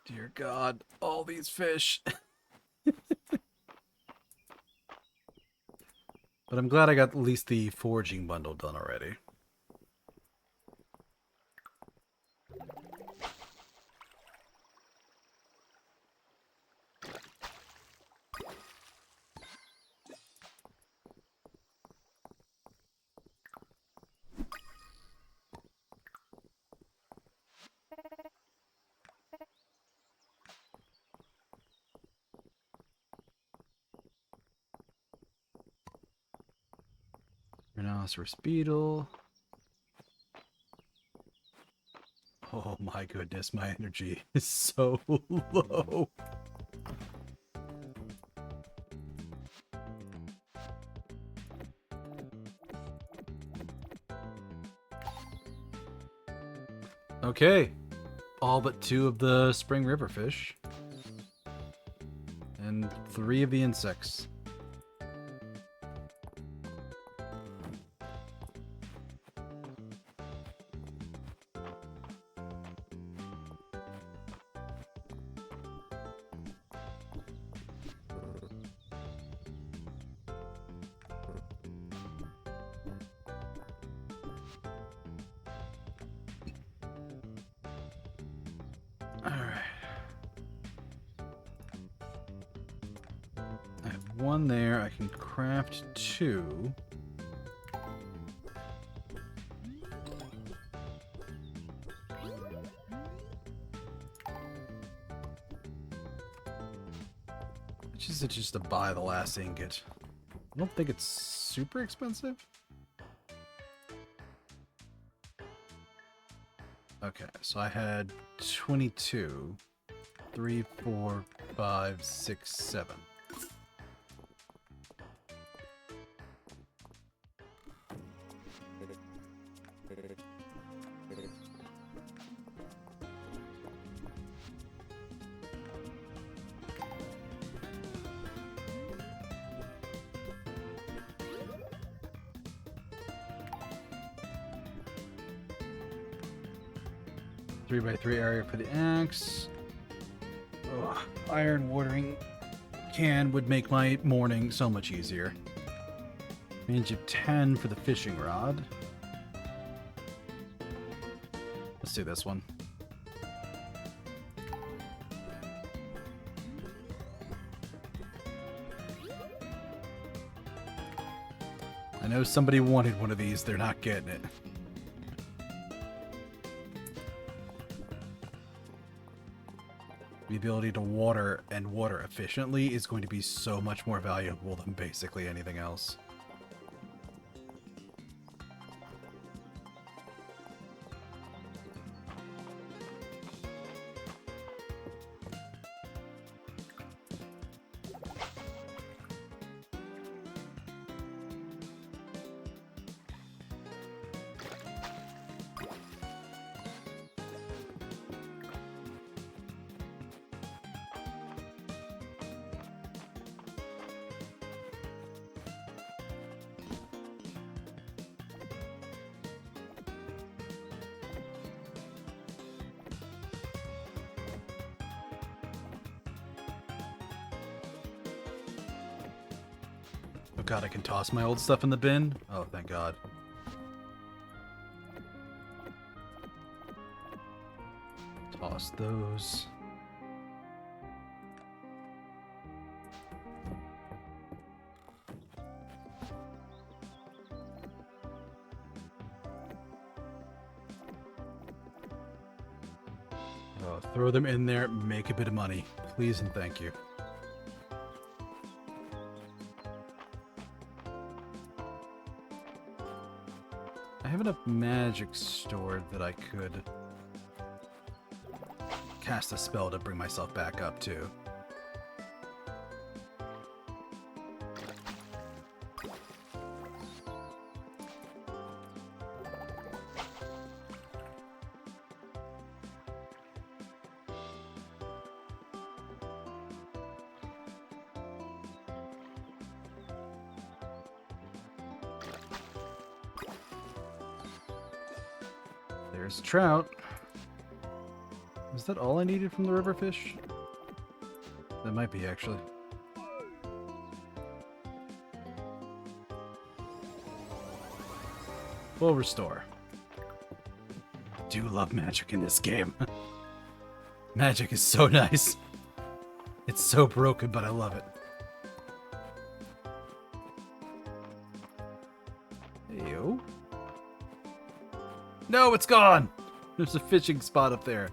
Dear God, all these fish. But I'm glad I got at least the foraging bundle done already. Rhinoceros beetle. Oh my goodness, my energy is so low. Okay, all but 2 of the spring river fish. And 3 of the insects. Alright. I have 1 there. I can craft 2. Which is it just to buy the last ingot? I don't think it's super expensive. Okay, so I had 22. 3, 4, 5, 6, 7. Three by 3 area for the axe. Ugh, iron watering can would make my morning so much easier. Range of 10 for the fishing rod. Let's do this one. I know somebody wanted one of these, they're not getting it. The ability to water and water efficiently is going to be so much more valuable than basically anything else. Oh god, I can toss my old stuff in the bin? Oh, thank god. Toss those. Oh, throw them in there, make a bit of money. Please and thank you. I have enough magic stored that I could cast a spell to bring myself back up too. There's trout. Is that all I needed from the river fish? That might be, actually. We'll restore. I do love magic in this game. Magic is so nice. It's so broken, but I love it. Heyo. No, it's gone! There's a fishing spot up there.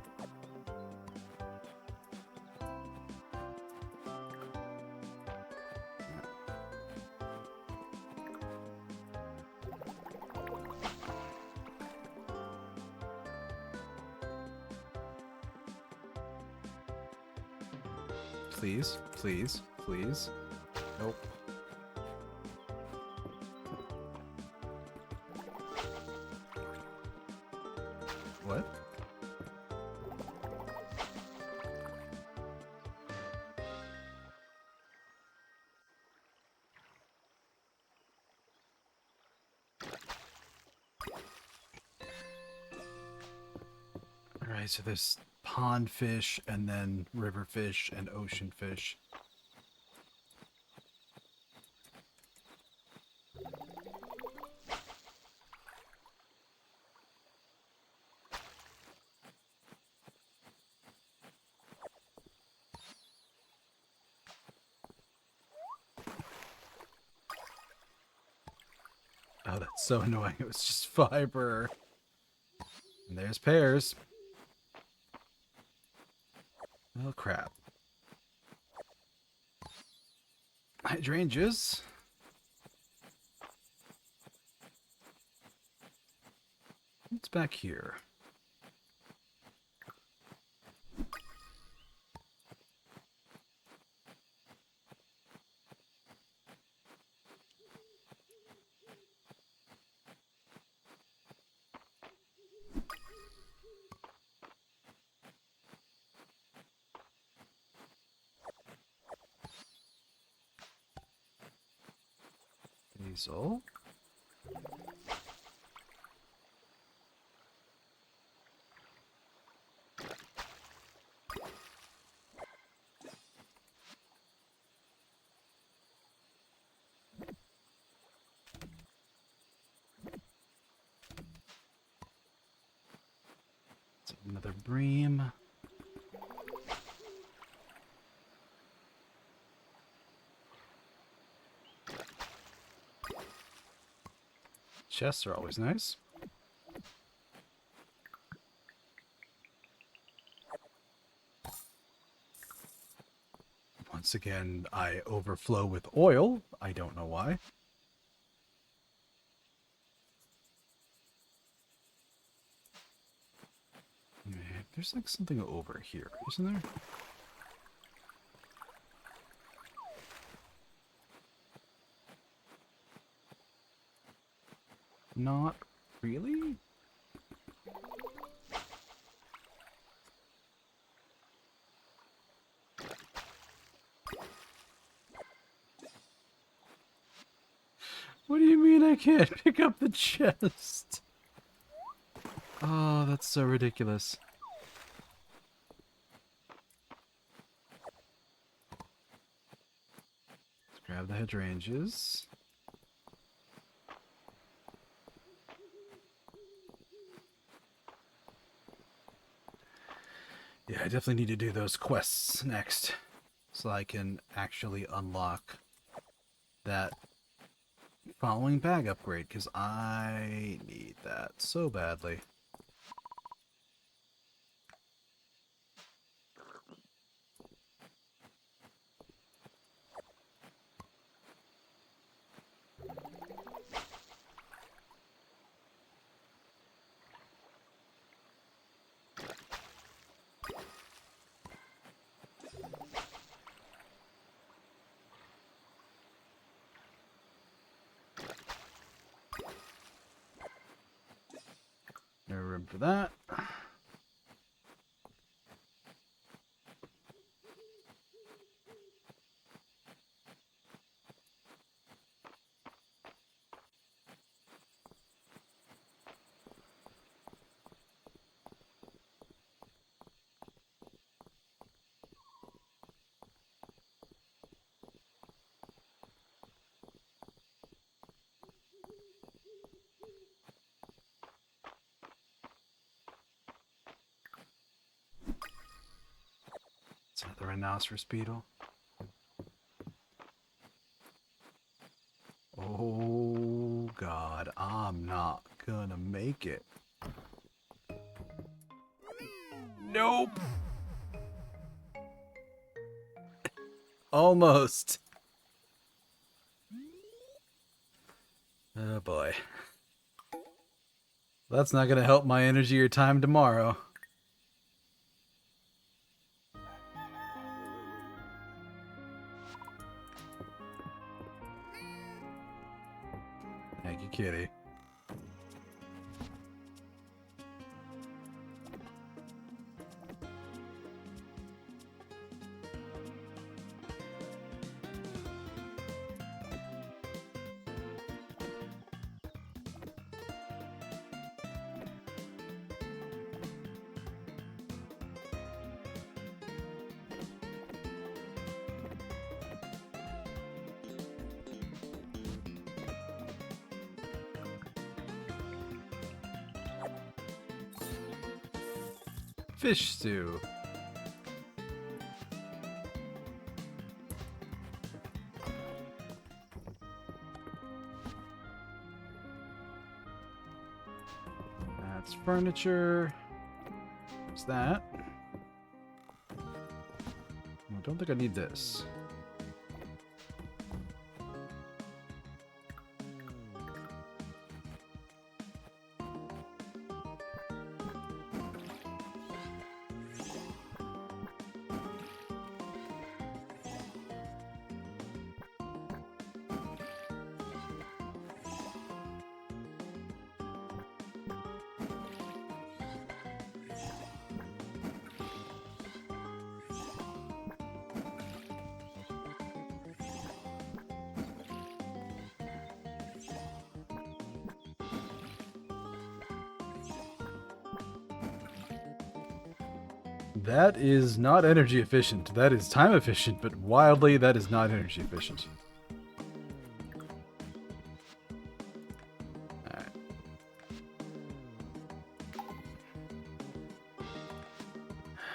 please, please, please. Nope. What? Alright, so there's pond fish, and then river fish, and ocean fish. Oh, that's so annoying. It was just fiber. And there's pears. Oh, crap. Hydrangeas. What's back here? Basil. Another bream. Chests are always nice. Once again, I overflow with oil. I don't know why. There's like something over here, isn't there? Not really? What do you mean I can't pick up the chest? Oh, that's so ridiculous. Let's grab the hydrangeas. Yeah, I definitely need to do those quests next, so I can actually unlock that following bag upgrade, because I need that so badly. No room for that. It's another rhinoceros beetle. Oh god, I'm not gonna make it. Nope. Almost. Oh boy. That's not gonna help my energy or time tomorrow. kitty. Fish stew. That's furniture. What's that? I don't think I need this. That is not energy efficient. That is time efficient, but wildly, that is not energy efficient. Alright.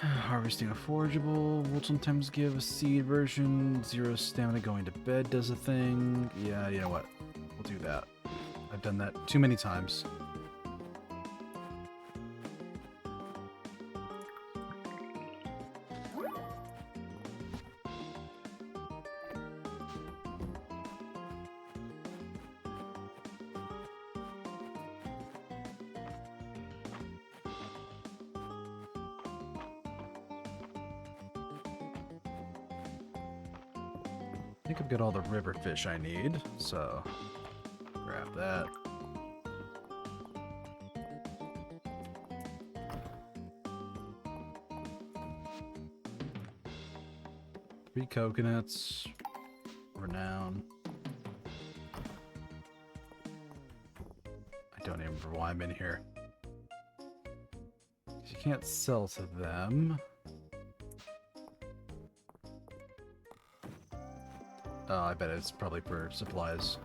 Harvesting a forageable will sometimes give a seed version. 0 stamina going to bed does a thing. Yeah, you know what? We'll do that. I've done that too many times. I think I've got all the river fish I need, so grab that. Three coconuts. Renown. I don't even remember why I'm in here. 'Cause you can't sell to them. Oh, I bet it's probably for supplies.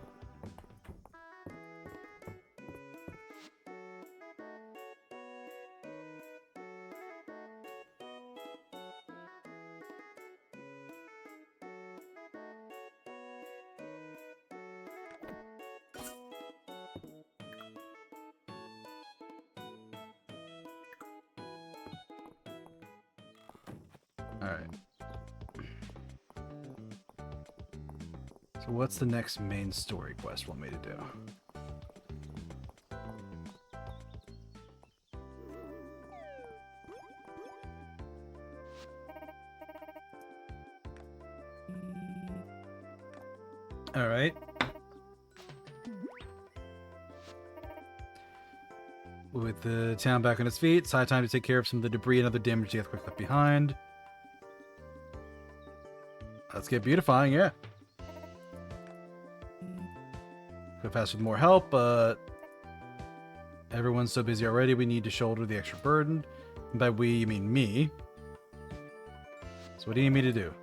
Alright. So what's the next main story quest you want me to do? Alright. With the town back on its feet, it's high time to take care of some of the debris and other damage the earthquake left behind. Let's get beautifying, yeah. Go faster with more help, but everyone's so busy already, we need to shoulder the extra burden. And by we, you mean me. So what do you need me to do?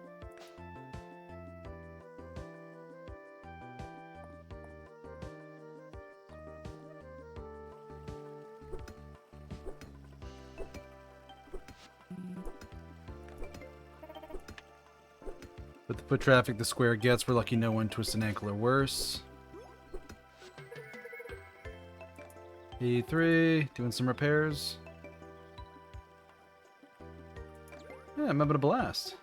With the foot traffic the square gets, we're lucky no one twists an ankle or worse. E3, doing some repairs. Yeah, I'm having a blast.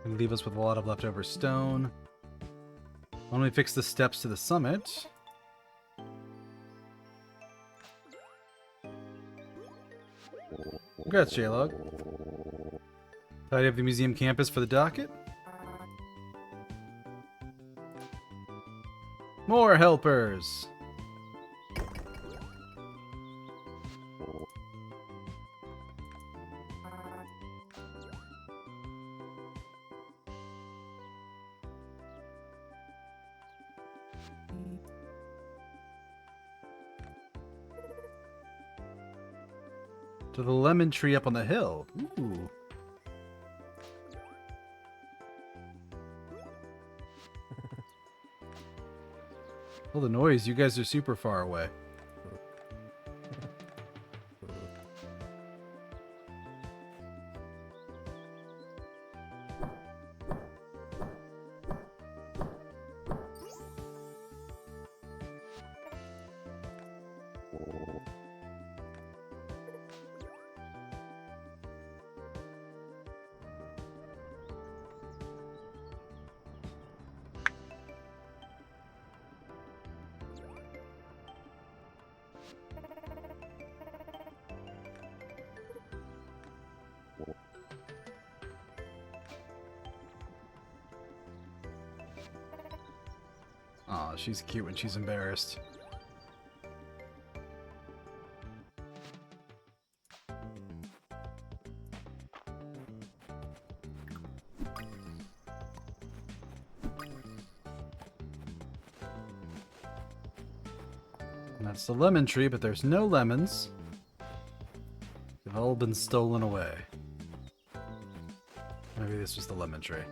Gonna leave us with a lot of leftover stone. Why don't we fix the steps to the summit? Congrats, J-Log. Tidy up the museum campus for the docket. More helpers! To the lemon tree up on the hill. Ooh. All the noise, you guys are super far away. Aw, she's cute when she's embarrassed. And that's the lemon tree, but there's no lemons. They've all been stolen away. Maybe this was the lemon tree.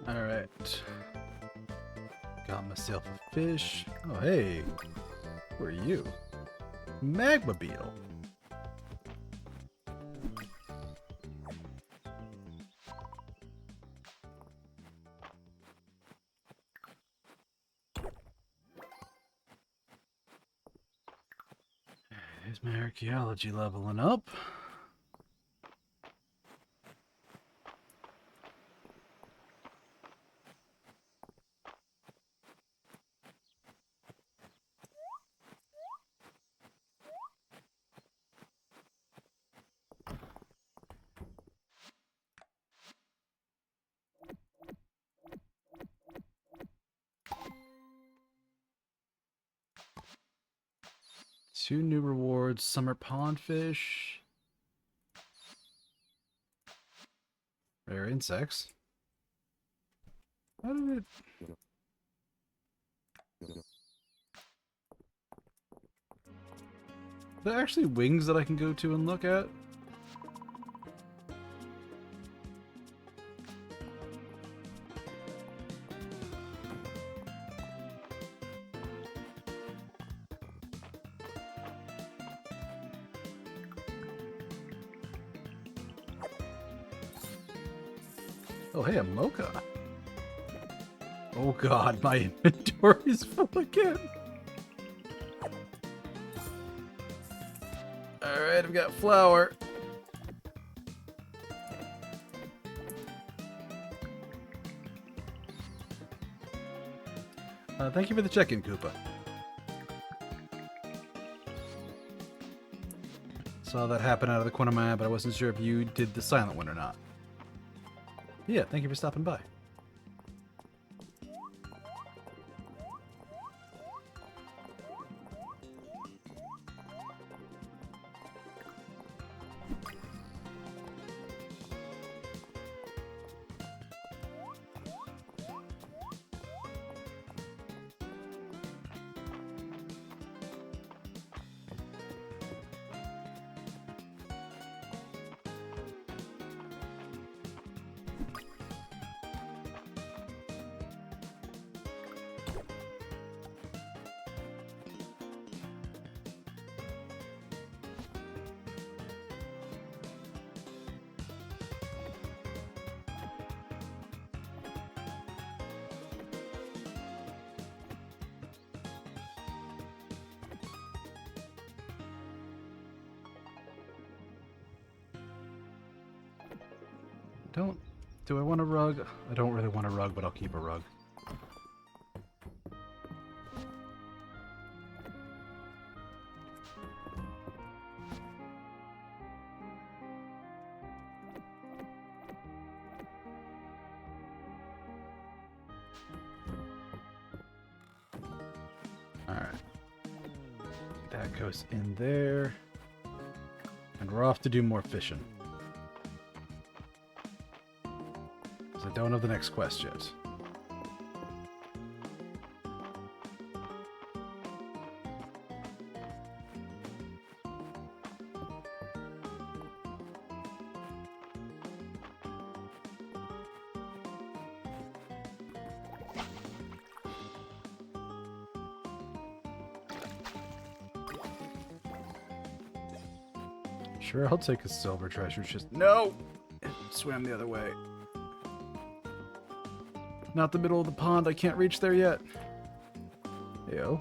Alright. Got myself a fish. Oh, hey. Who are you? Magmobile. There's my archaeology leveling up. Two new rewards, summer pondfish. Rare insects. How did it... Are there actually wings that I can go to and look at? Oh, hey, a mocha. Oh god, my inventory is full again. Alright, I've got flour. Thank you for the check-in, Koopa. Saw that happen out of the corner of my eye, but I wasn't sure if you did the silent one or not. Yeah, thank you for stopping by. Do I want a rug? I don't really want a rug, but I'll keep a rug. Alright. That goes in there. And we're off to do more fishing. I don't have the next quest yet. Sure, I'll take a silver treasure chest. No! It swam the other way. Not the middle of the pond. I can't reach there yet. Yo.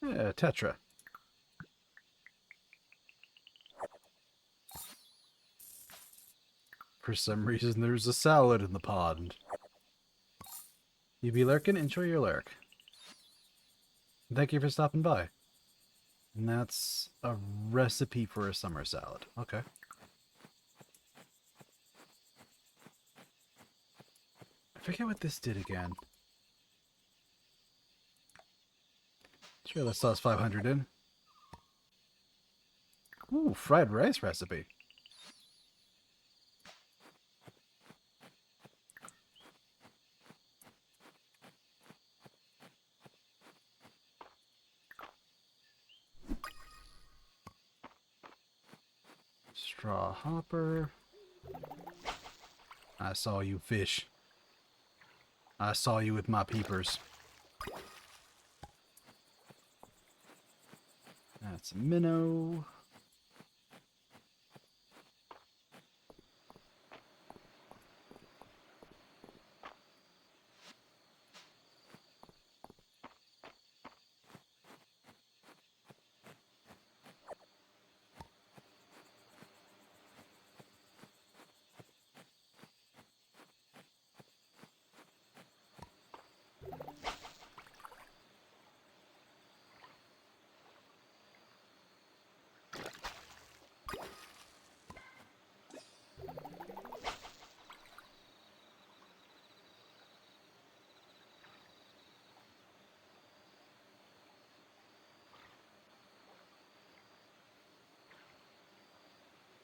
Yeah, Tetra. For some reason, there's a salad in the pond. You be lurking? Enjoy your lurk. Thank you for stopping by. And that's a recipe for a summer salad. Okay. I forget what this did again. Sure, let's toss 500 in. Ooh, fried rice recipe. Straw hopper. I saw you, fish. I saw you with my peepers. That's a minnow.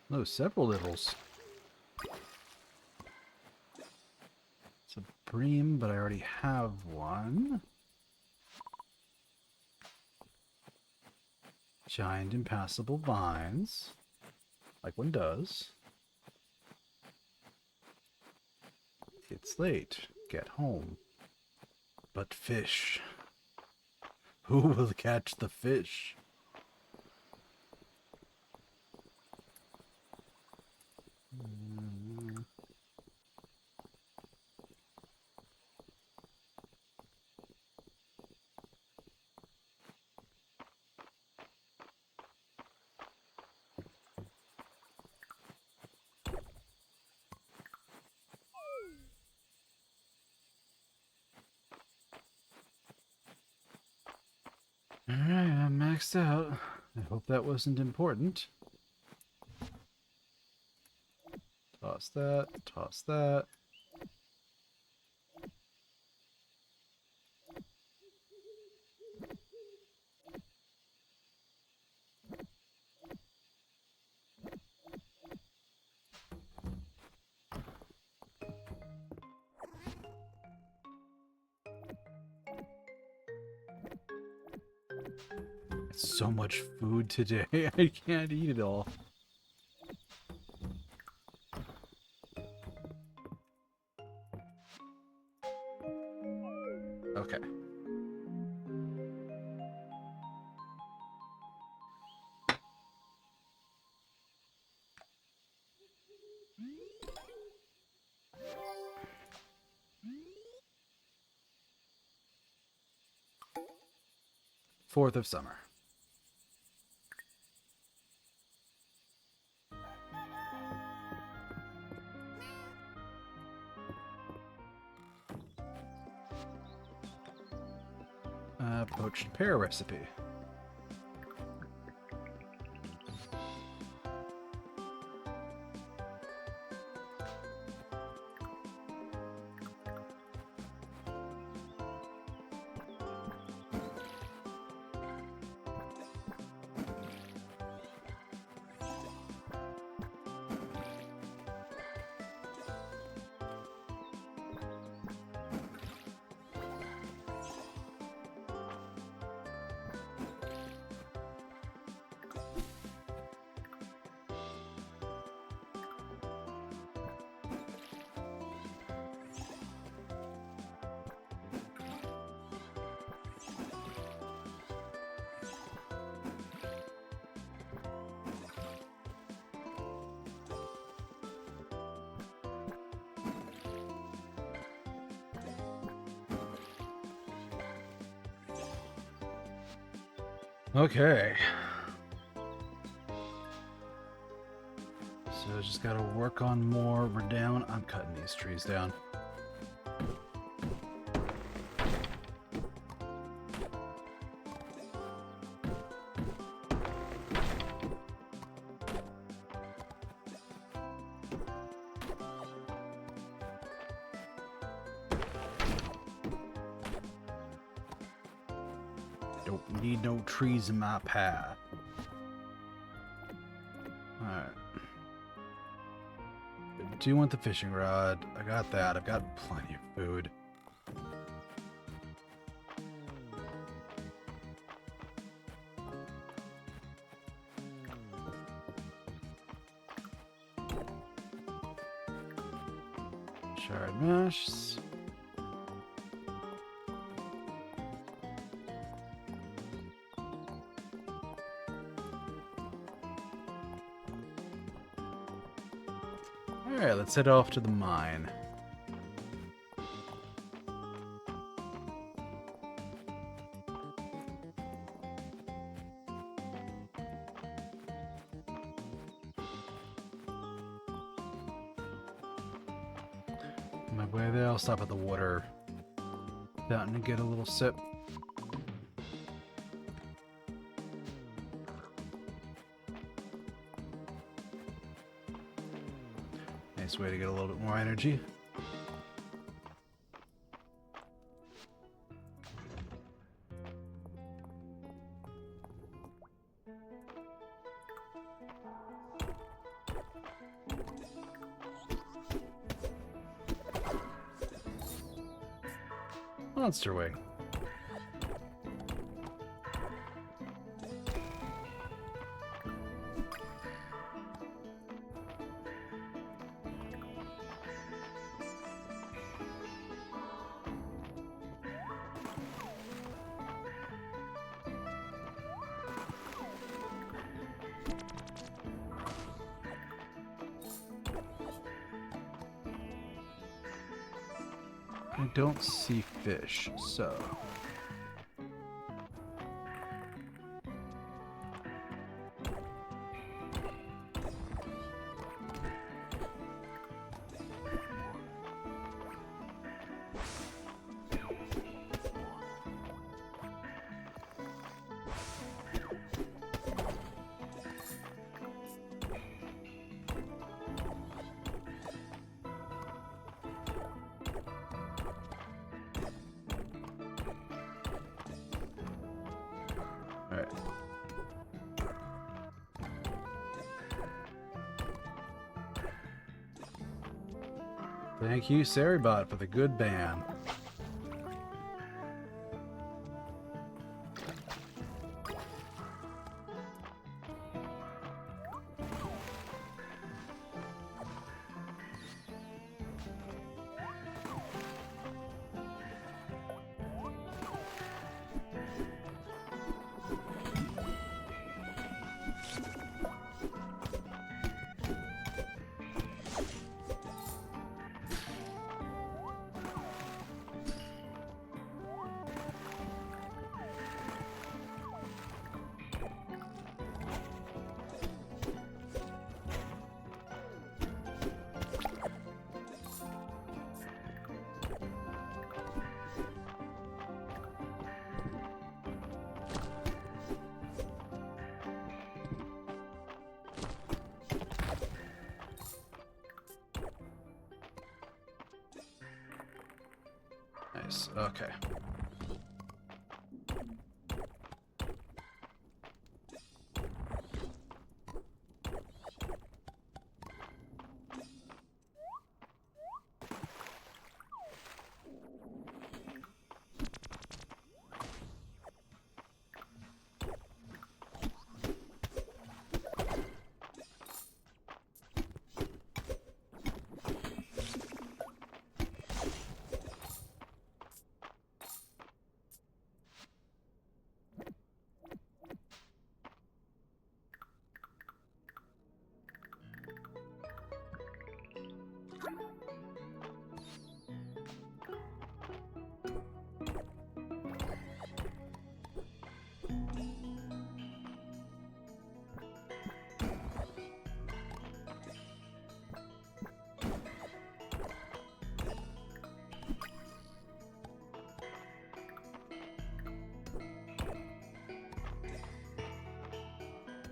No, several levels. It's a bream, but I already have one. Giant impassable vines. Like one does. It's late. Get home. But fish. Who will catch the fish? Alright, I'm maxed out. I hope that wasn't important. Toss that, toss that. So much food today, I can't eat it all. Okay. Fourth of summer. Poached pear recipe. Okay. So just gotta work on more. We're down. I'm cutting these trees down. Don't need no trees in my path. Alright. I do want the fishing rod. I got that. I've got plenty of food. Shard mesh. Alright, let's head off to the mine. On my way there, I'll stop at the water fountain and get a little sip. Nice way to get a little bit more energy. Monster wing. I don't see fish, so... Alright. Thank you, Saribot, for the good ban. Nice. Okay.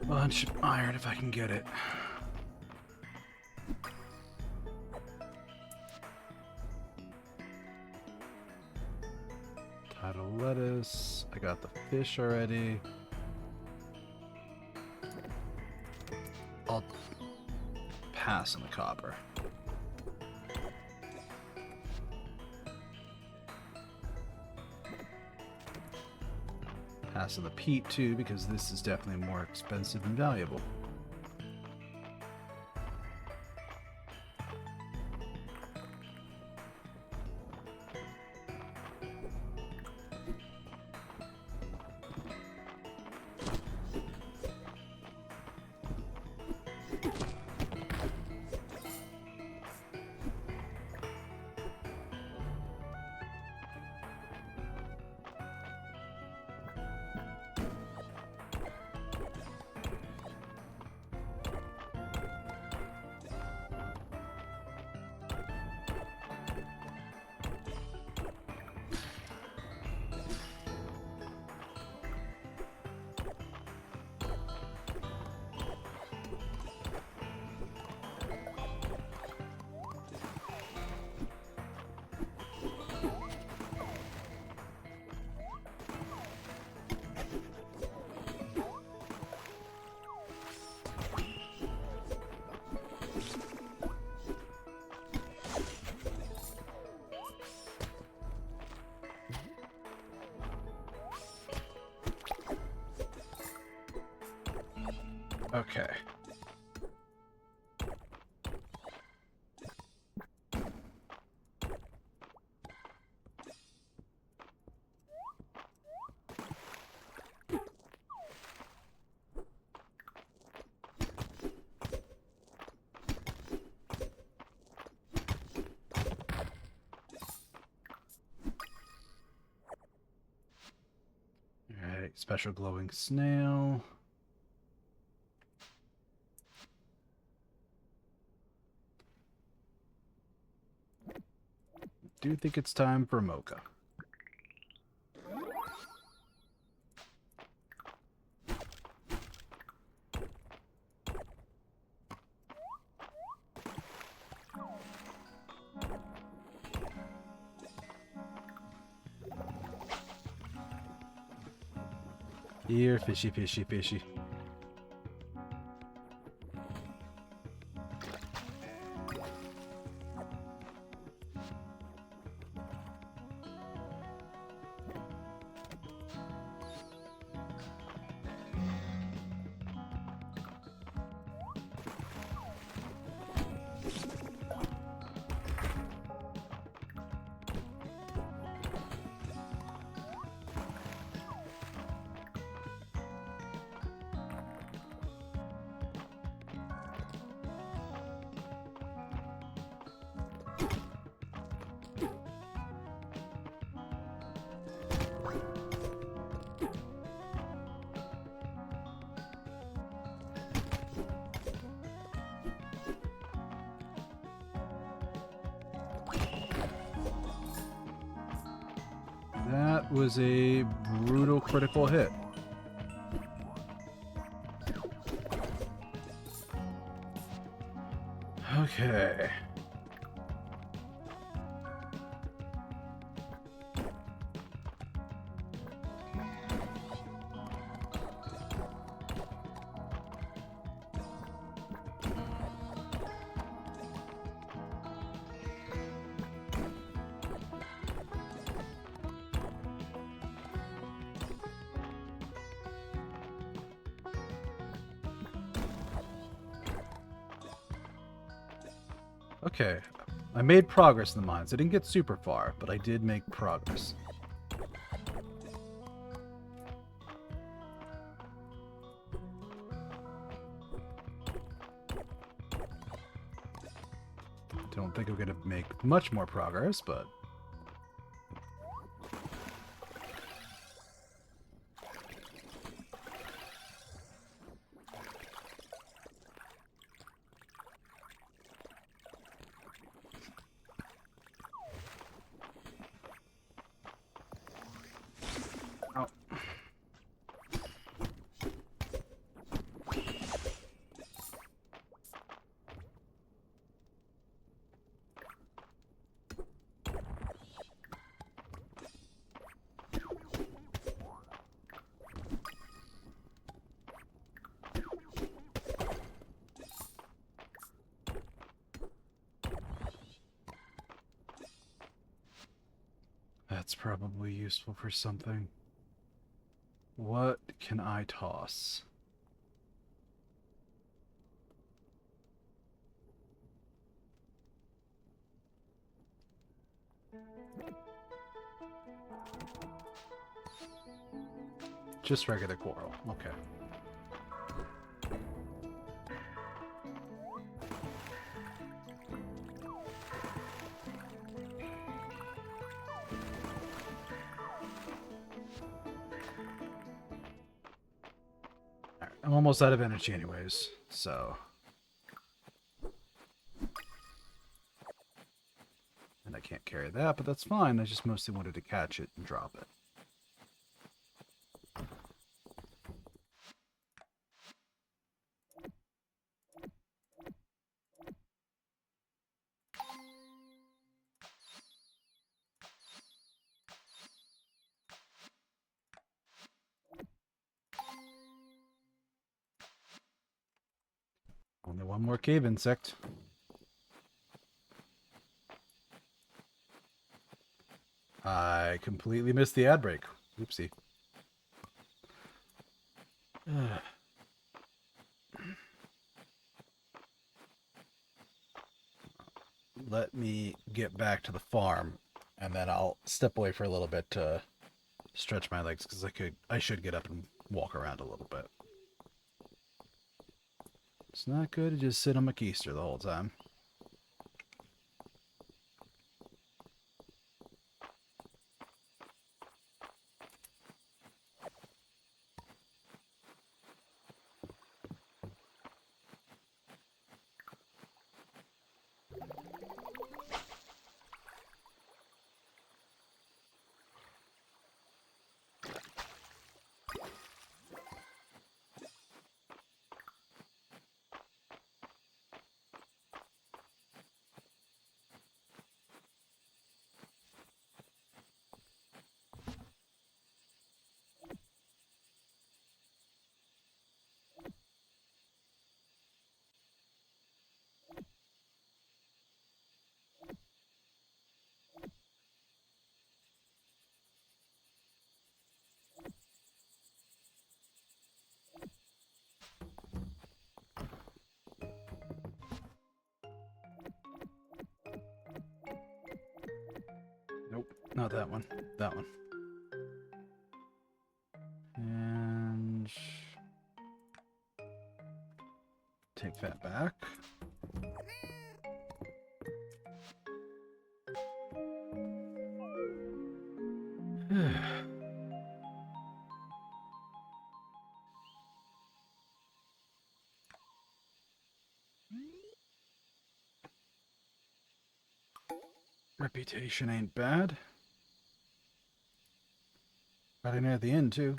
Bunch of iron if I can get it. Tidal lettuce. I got the fish already. I'll pass on the copper. Pass on the peat too, because this is definitely more expensive and valuable. Okay. Special glowing snail. Do think it's time for mocha. Here, fishy, fishy, fishy. That was a brutal critical hit. Okay. Okay, I made progress in the mines. I didn't get super far, but I did make progress. Don't think I'm going to make much more progress, but... Oh. That's probably useful for something. What can I toss? Just regular coral. Okay. Alright, I'm almost out of energy anyways, so... And I can't carry that, but that's fine. I just mostly wanted to catch it and drop it. Only one more cave insect. I completely missed the ad break. Oopsie. Let me get back to the farm, and then I'll step away for a little bit to stretch my legs, because I should get up and walk around a little bit. It's not good to just sit on my keister the whole time. not that one. That one. And take that back. Reputation ain't bad. Got in at the end too.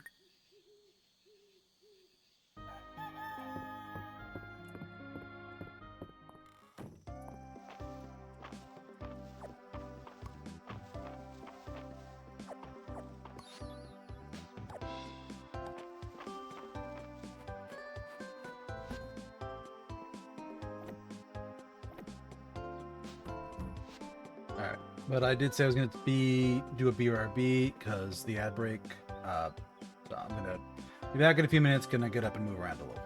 Alright, but I did say I was going to do a BRB because the ad break. So I'm going to be back in a few minutes. Gonna get up and move around a little.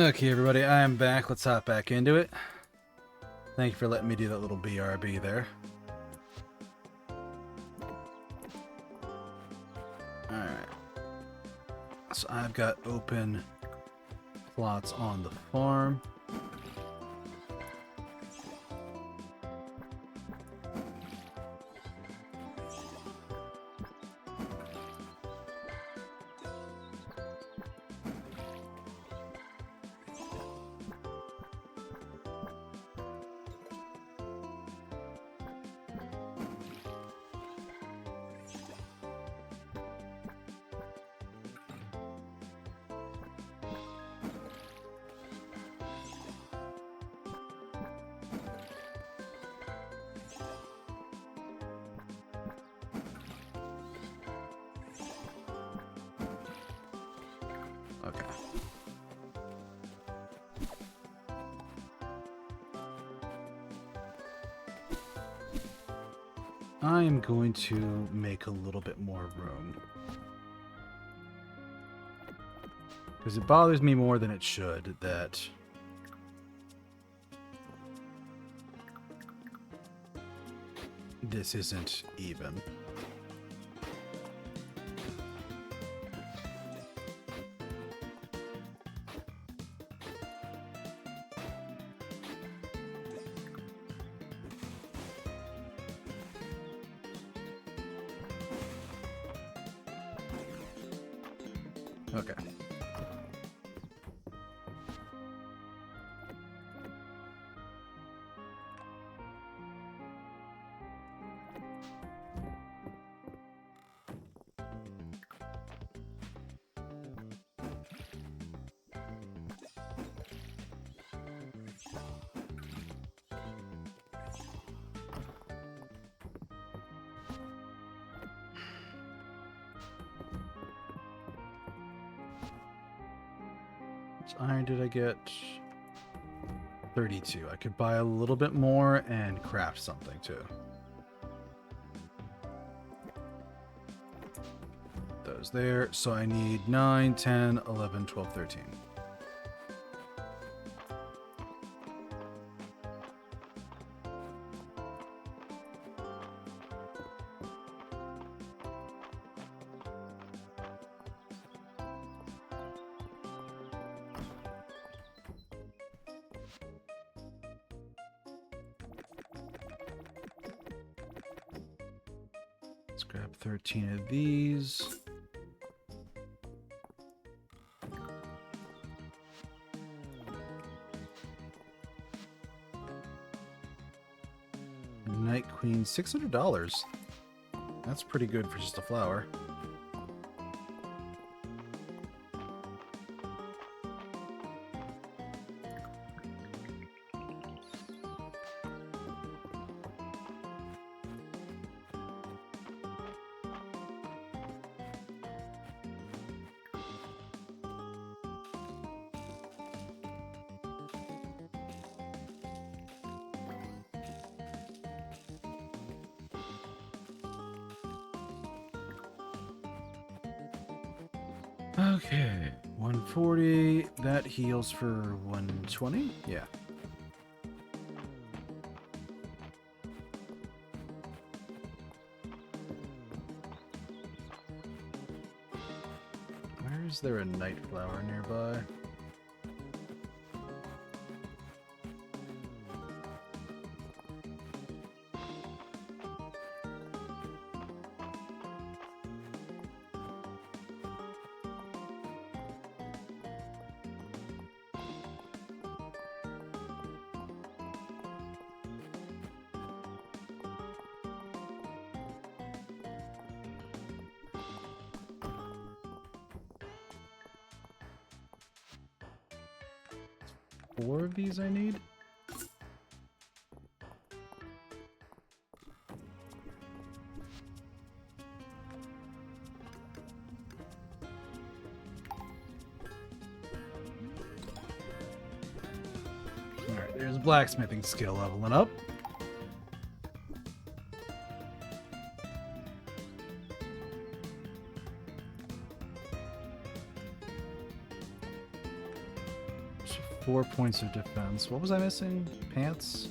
Okay, everybody, I am back. Let's hop back into it. Thank you for letting me do that little BRB there. Alright. So I've got open plots on the farm. Okay. I am going to make a little bit more room. Because it bothers me more than it should that this isn't even. Okay. Which iron did I get? 32. I could buy a little bit more and craft something too. Those there. So I need 9, 10, 11, 12, 13. Let's grab 13 of these. Night Queen, $600. That's pretty good for just a flower. Okay, 140. That heals for 120? Yeah. Where is there a night flower nearby? Four of these I need? Alright, there's blacksmithing skill leveling up. 4 points of defense. What was I missing? Pants?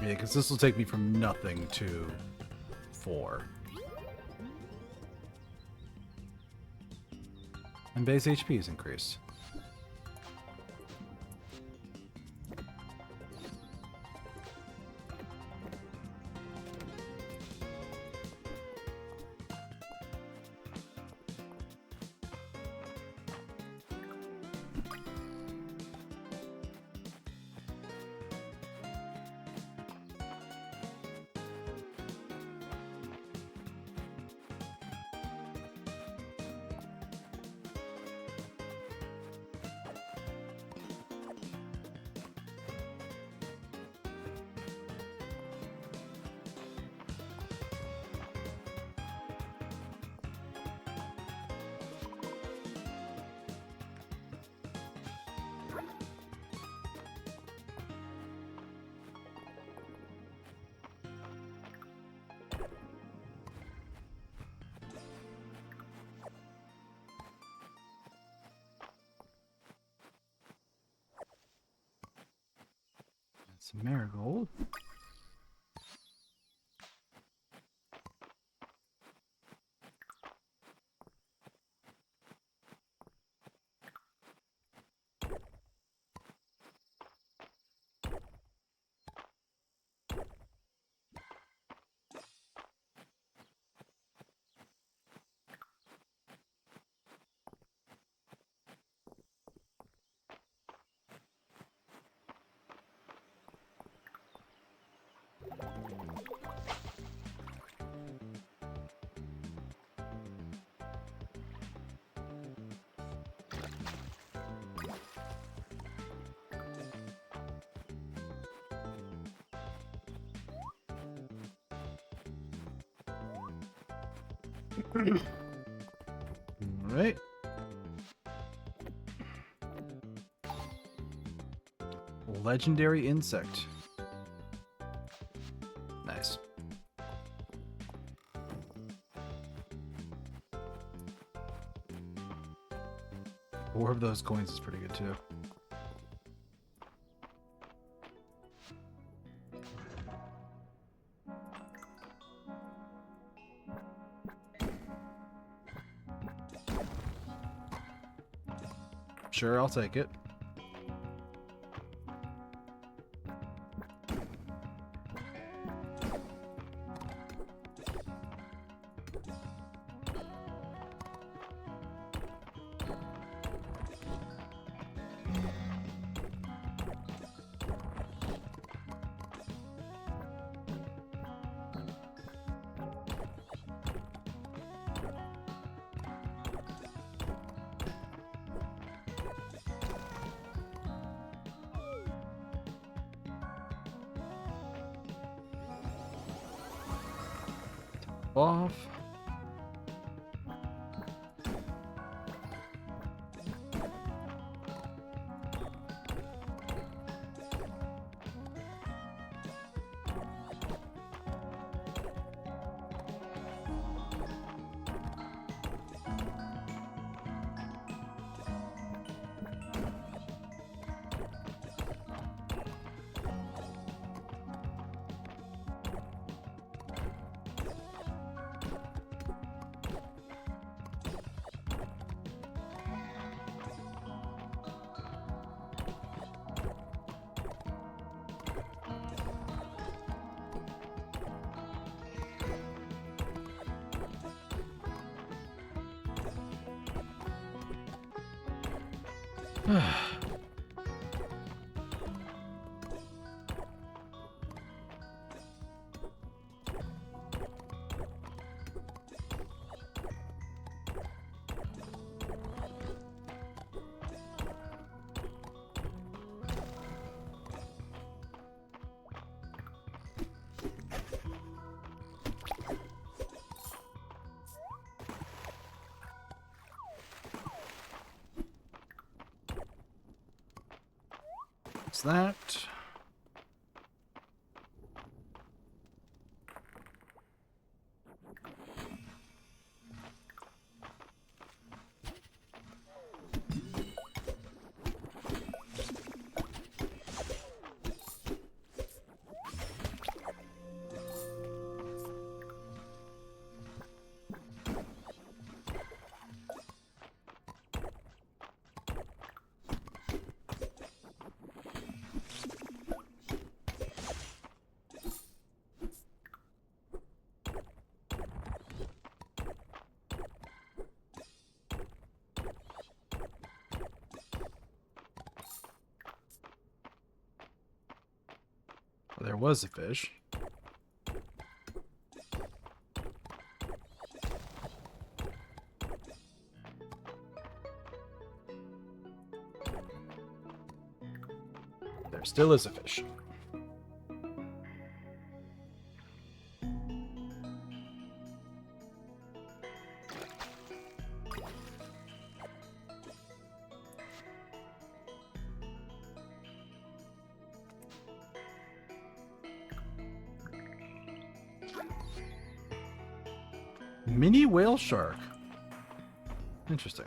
Yeah, because this will take me from nothing to 4. And base HP is increased. It's a marigold. All right. Legendary insect. Nice. Four of those coins is pretty good too. Sure, I'll take it. Off. What's that? Well, there was a fish. There still is a fish. Mini whale shark. Interesting.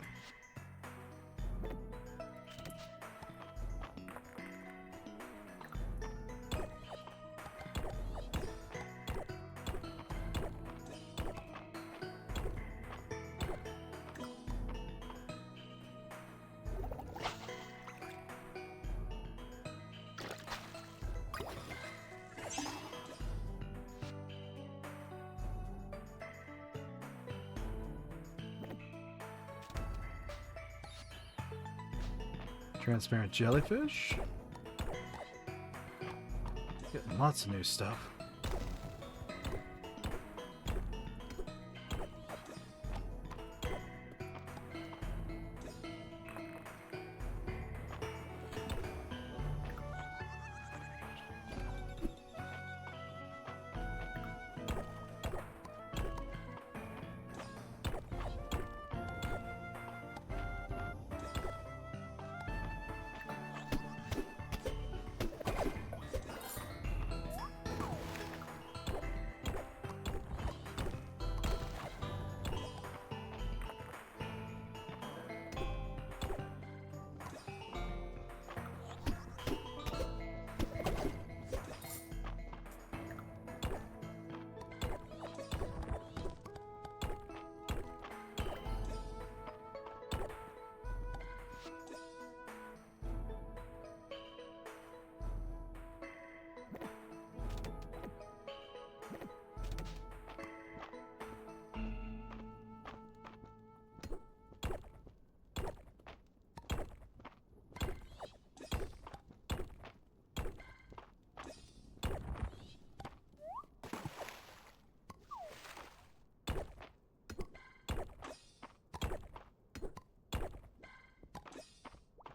Transparent jellyfish. Getting lots of new stuff.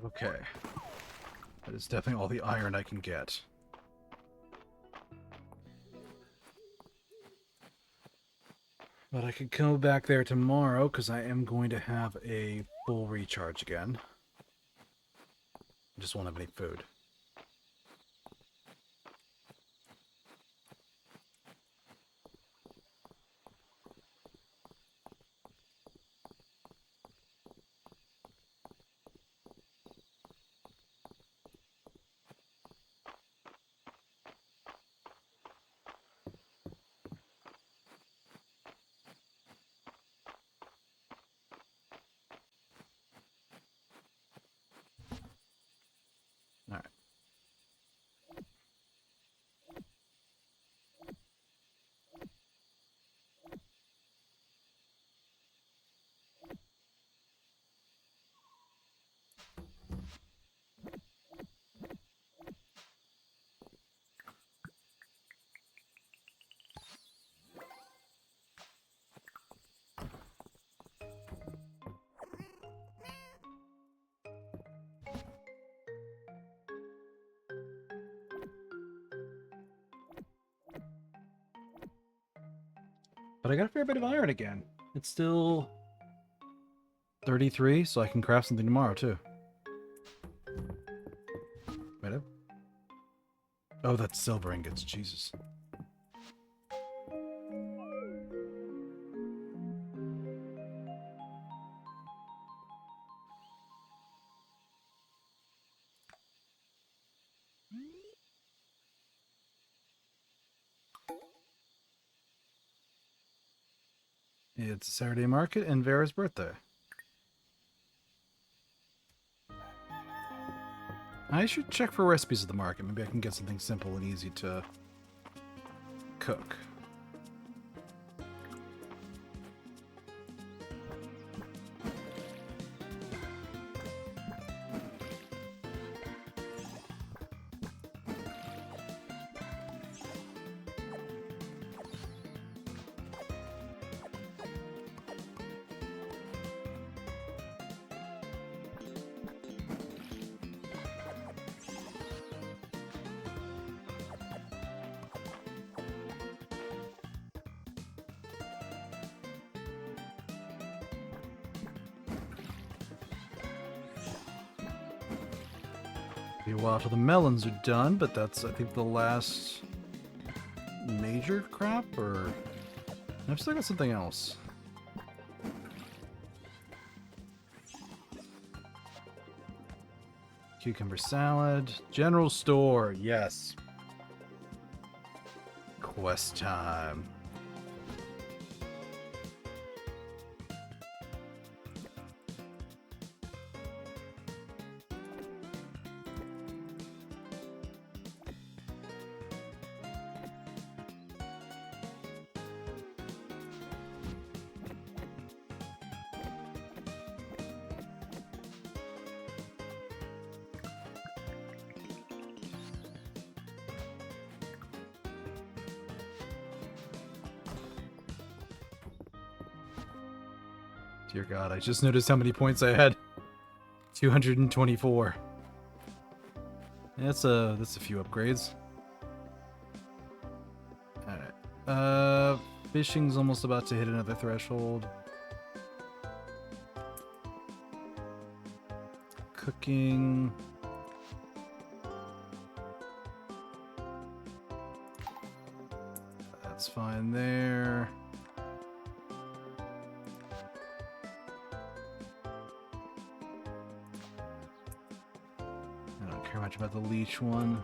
Okay. That is definitely all the iron I can get. But I could go back there tomorrow because I am going to have a full recharge again. I just won't have any food. Alright. But I got a fair bit of iron again. It's still 33, so I can craft something tomorrow, too. Wait up. Oh, that's silver ingots. Jesus. It's a Saturday market and Vera's birthday. I should check for recipes at the market. Maybe I can get something simple and easy to cook. Be a while till the melons are done, but that's, I think, the last major crop, or I've still got something else. Cucumber salad, general store, yes. Quest time. Dear God, I just noticed how many points I had. 224. That's a few upgrades. Alright. Fishing's almost about to hit another threshold. Cooking. That's fine there. I don't care much about the leech one.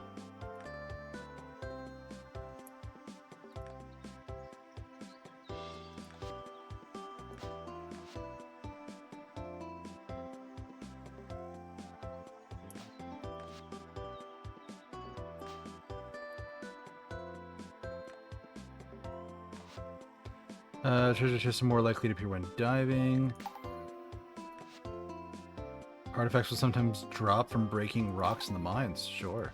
Treasure chests are more likely to appear when diving. Artifacts will sometimes drop from breaking rocks in the mines. Sure.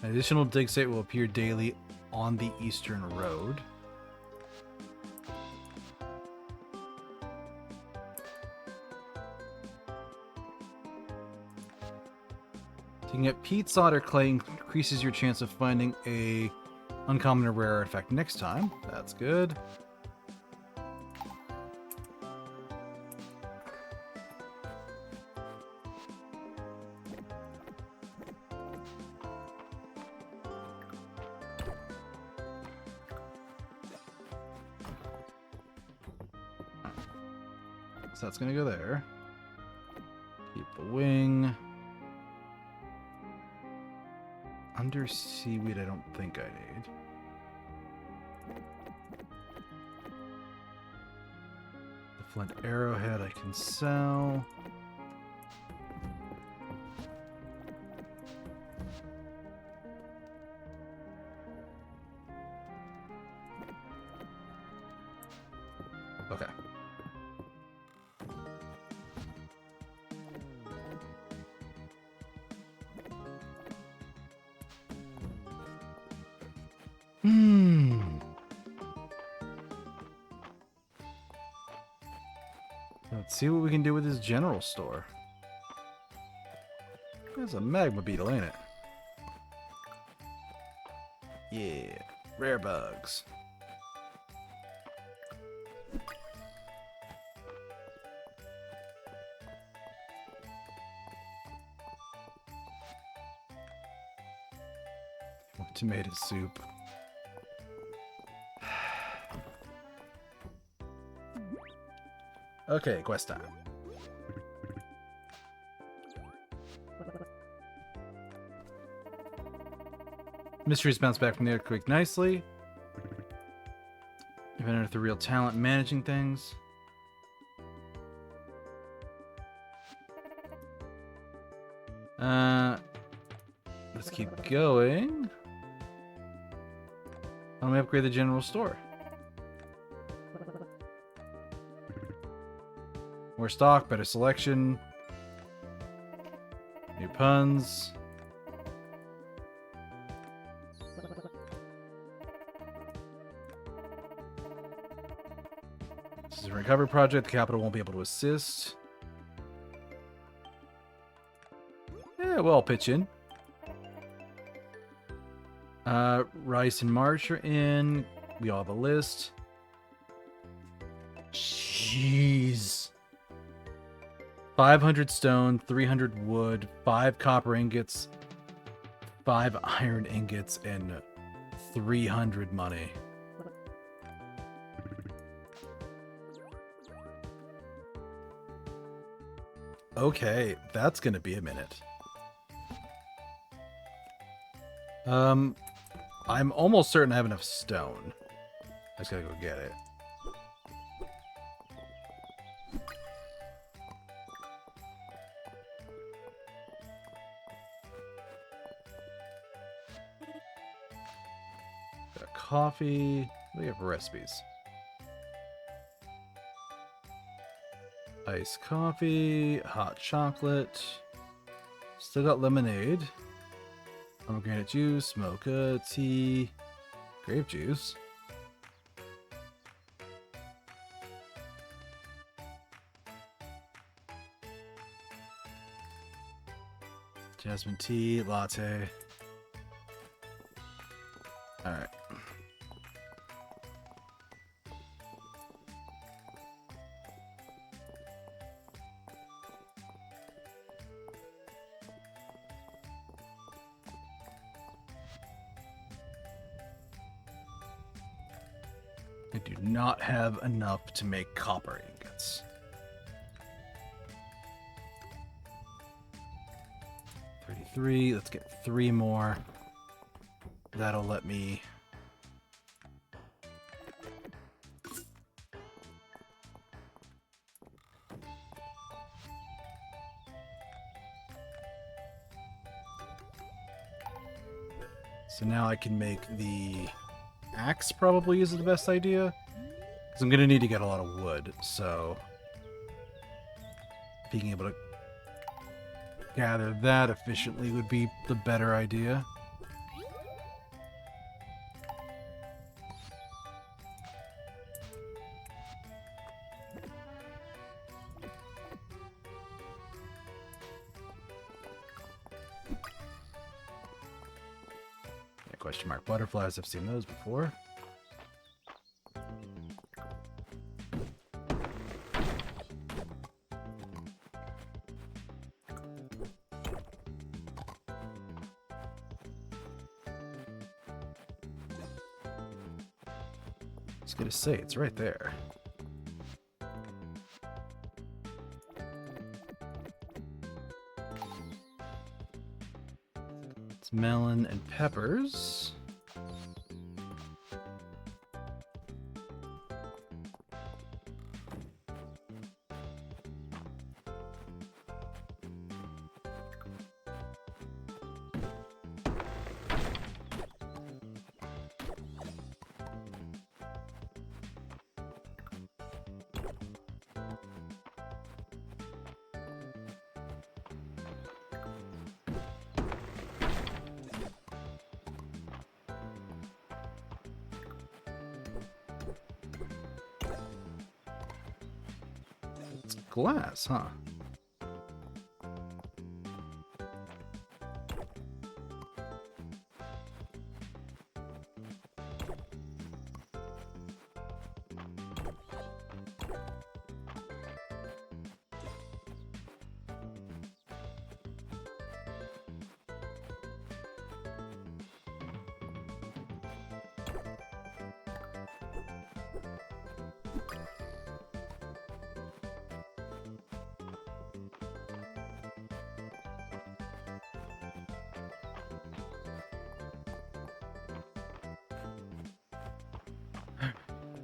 An additional dig site will appear daily on the eastern road. Digging up peat, sod, or clay increases your chance of finding a uncommon or rare artifact next time. That's good. So that's gonna go there. Keep the wing. Under seaweed, I don't think I need. The flint arrowhead I can sell. Okay. Let's see what we can do with this general store. There's a magma beetle, ain't it? Yeah, rare bugs. Tomato soup. Okay, quest time. Mysteries bounce back from the earthquake nicely. You've unearthed the real talent managing things. Let's keep going. Why don't we upgrade the general store? More stock, better selection. New puns. This is a recovery project. The capital won't be able to assist. Yeah, we'll all pitch in. Rice and Marsh are in. We all have a list. Jeez. 500 stone, 300 wood, 5 copper ingots, 5 iron ingots, and 300 money. Okay, that's gonna be a minute. I'm almost certain I have enough stone. I just gotta go get it. Got coffee. We have recipes. Iced coffee, hot chocolate. Still got lemonade. Pomegranate juice, mocha, tea, grape juice. Jasmine tea, latte. Alright. I do not have enough to make copper ingots. Let's get 3 more. That'll let me... So now I can make the axe probably is the best idea. Because I'm going to need to get a lot of wood, so... being able to gather that efficiently would be the better idea. Yeah, question mark butterflies, I've seen those before. I was gonna say, it's right there. It's melon and peppers. It's glass, huh?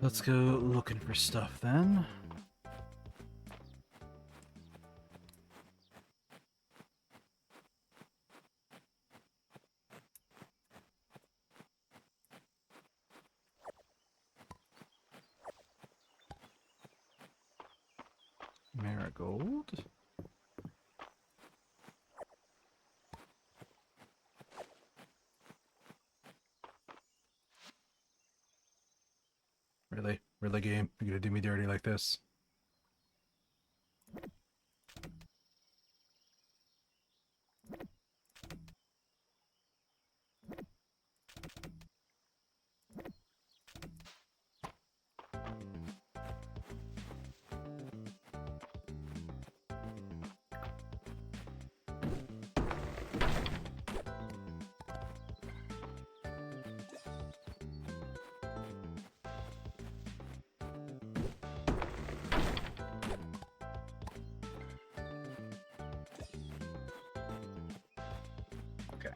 Let's go looking for stuff then. Marigold. Really? Really, game? You're gonna do me dirty like this? Okay.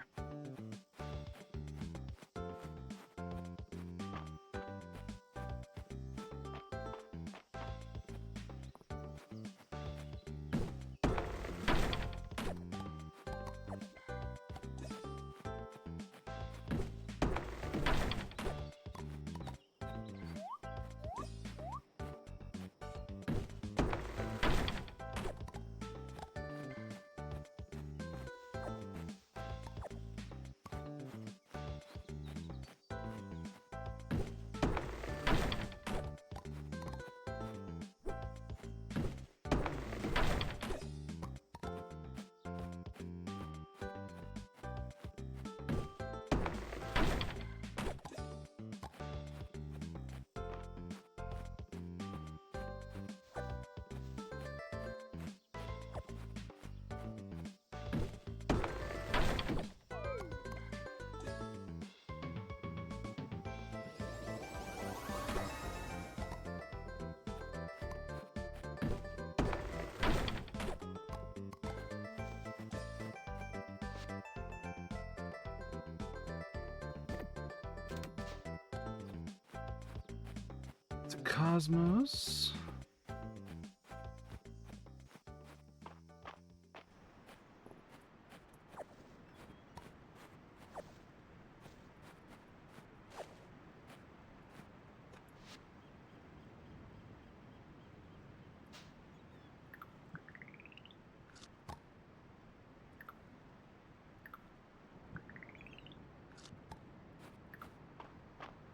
It's a Cosmos.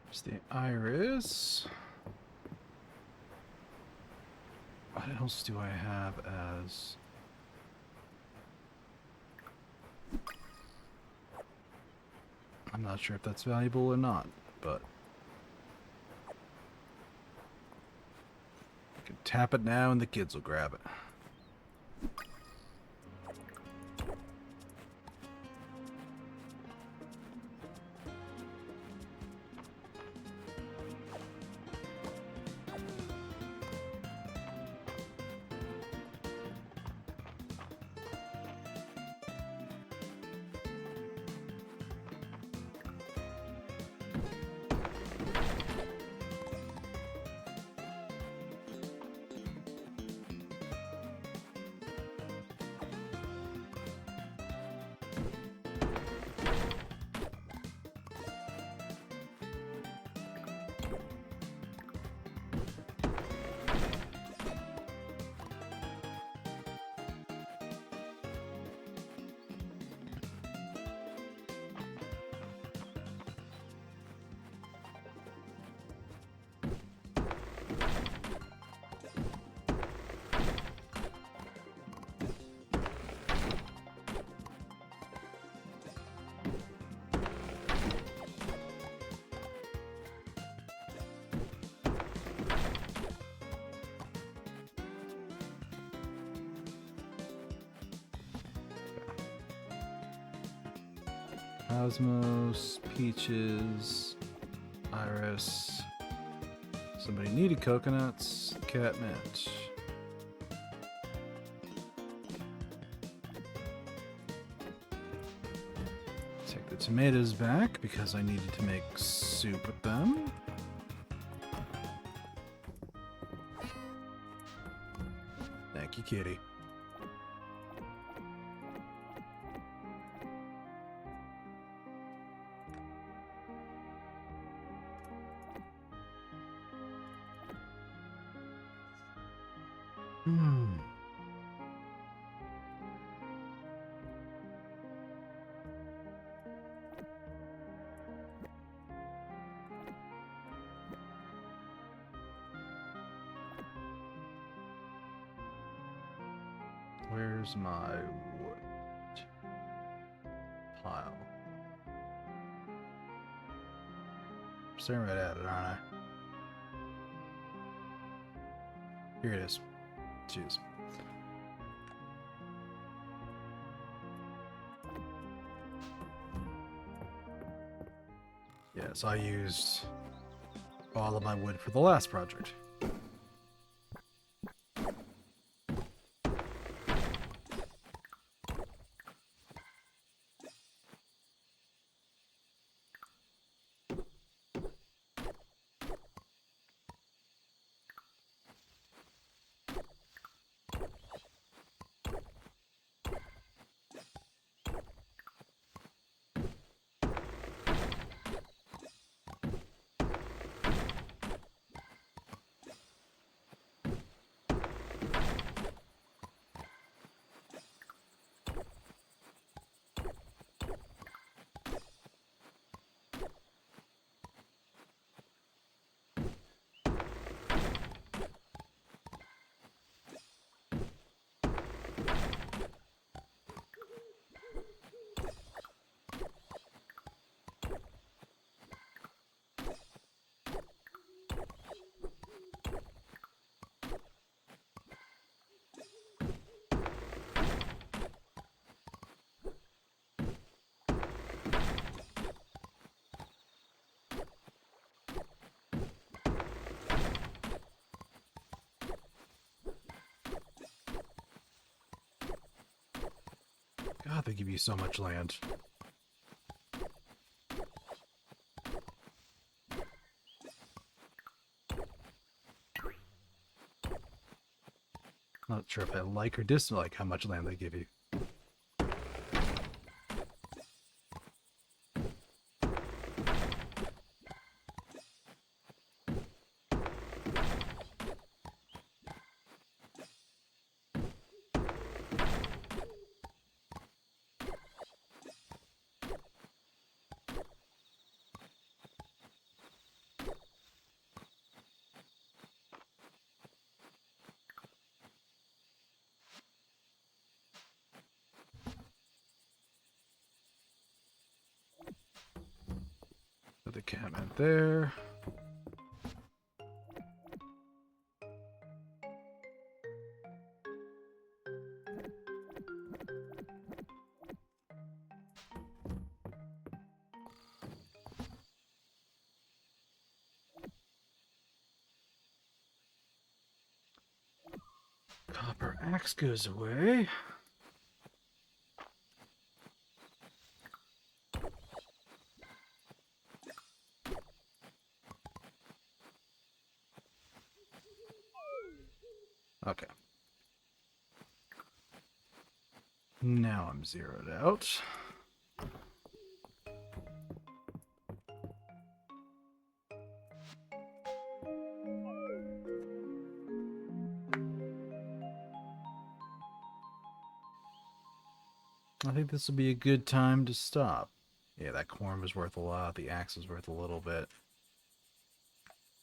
There's the Iris. What else do I have as... I'm not sure if that's valuable or not, but... I can tap it now and the kids will grab it. Cosmos, Peaches, Iris. Somebody needed coconuts. Catnip. Take the tomatoes back because I needed to make soup with them. Thank you, kitty. Hmm. Where's my wood pile? I'm staring right at it, aren't I? Here it is. Jeez. Yes, I used all of my wood for the last project. God, they give you so much land. Not sure if I like or dislike how much land they give you. Put the cabinet there. Copper axe goes away. Okay. Now I'm zeroed out. I think this will be a good time to stop. Yeah, that corn was worth a lot. The axe was worth a little bit.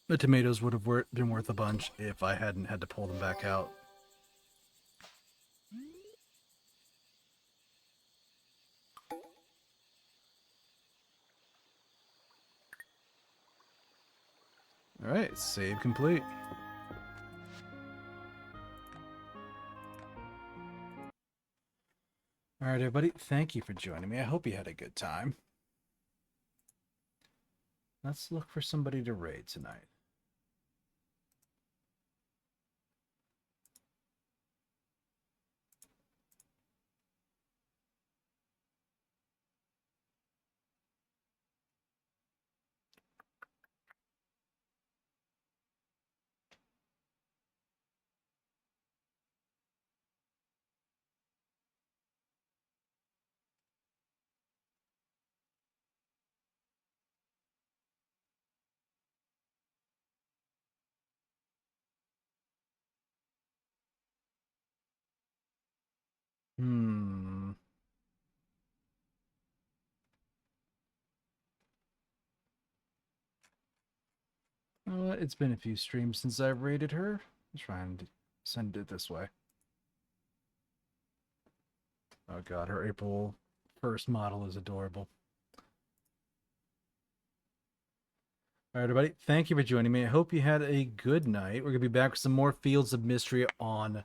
The tomatoes would have been worth a bunch if I hadn't had to pull them back out. Alright, save complete. Alright, everybody, thank you for joining me. I hope you had a good time. Let's look for somebody to raid tonight. Hmm. It's been a few streams since I've rated her. Let's try and send it this way. Oh god, her April 1st model is adorable. All right, everybody. Thank you for joining me. I hope you had a good night. We're going to be back with some more Fields of Mistria on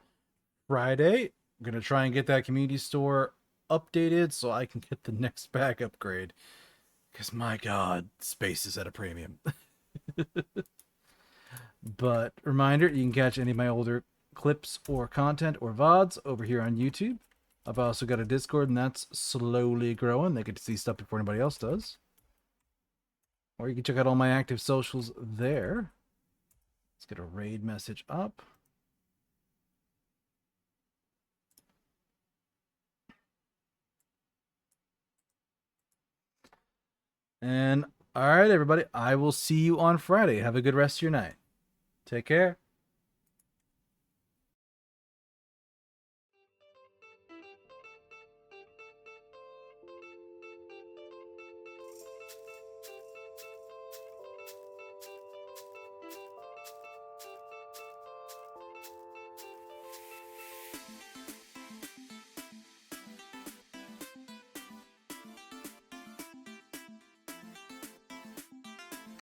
Friday. I'm going to try and get that community store updated so I can get the next bag upgrade. Because, my god, space is at a premium. But, reminder, you can catch any of my older clips or content or VODs over here on YouTube. I've also got a Discord, and that's slowly growing. They get to see stuff before anybody else does. Or you can check out all my active socials there. Let's get a raid message up. And all right, everybody, I will see you on Friday. Have a good rest of your night. Take care.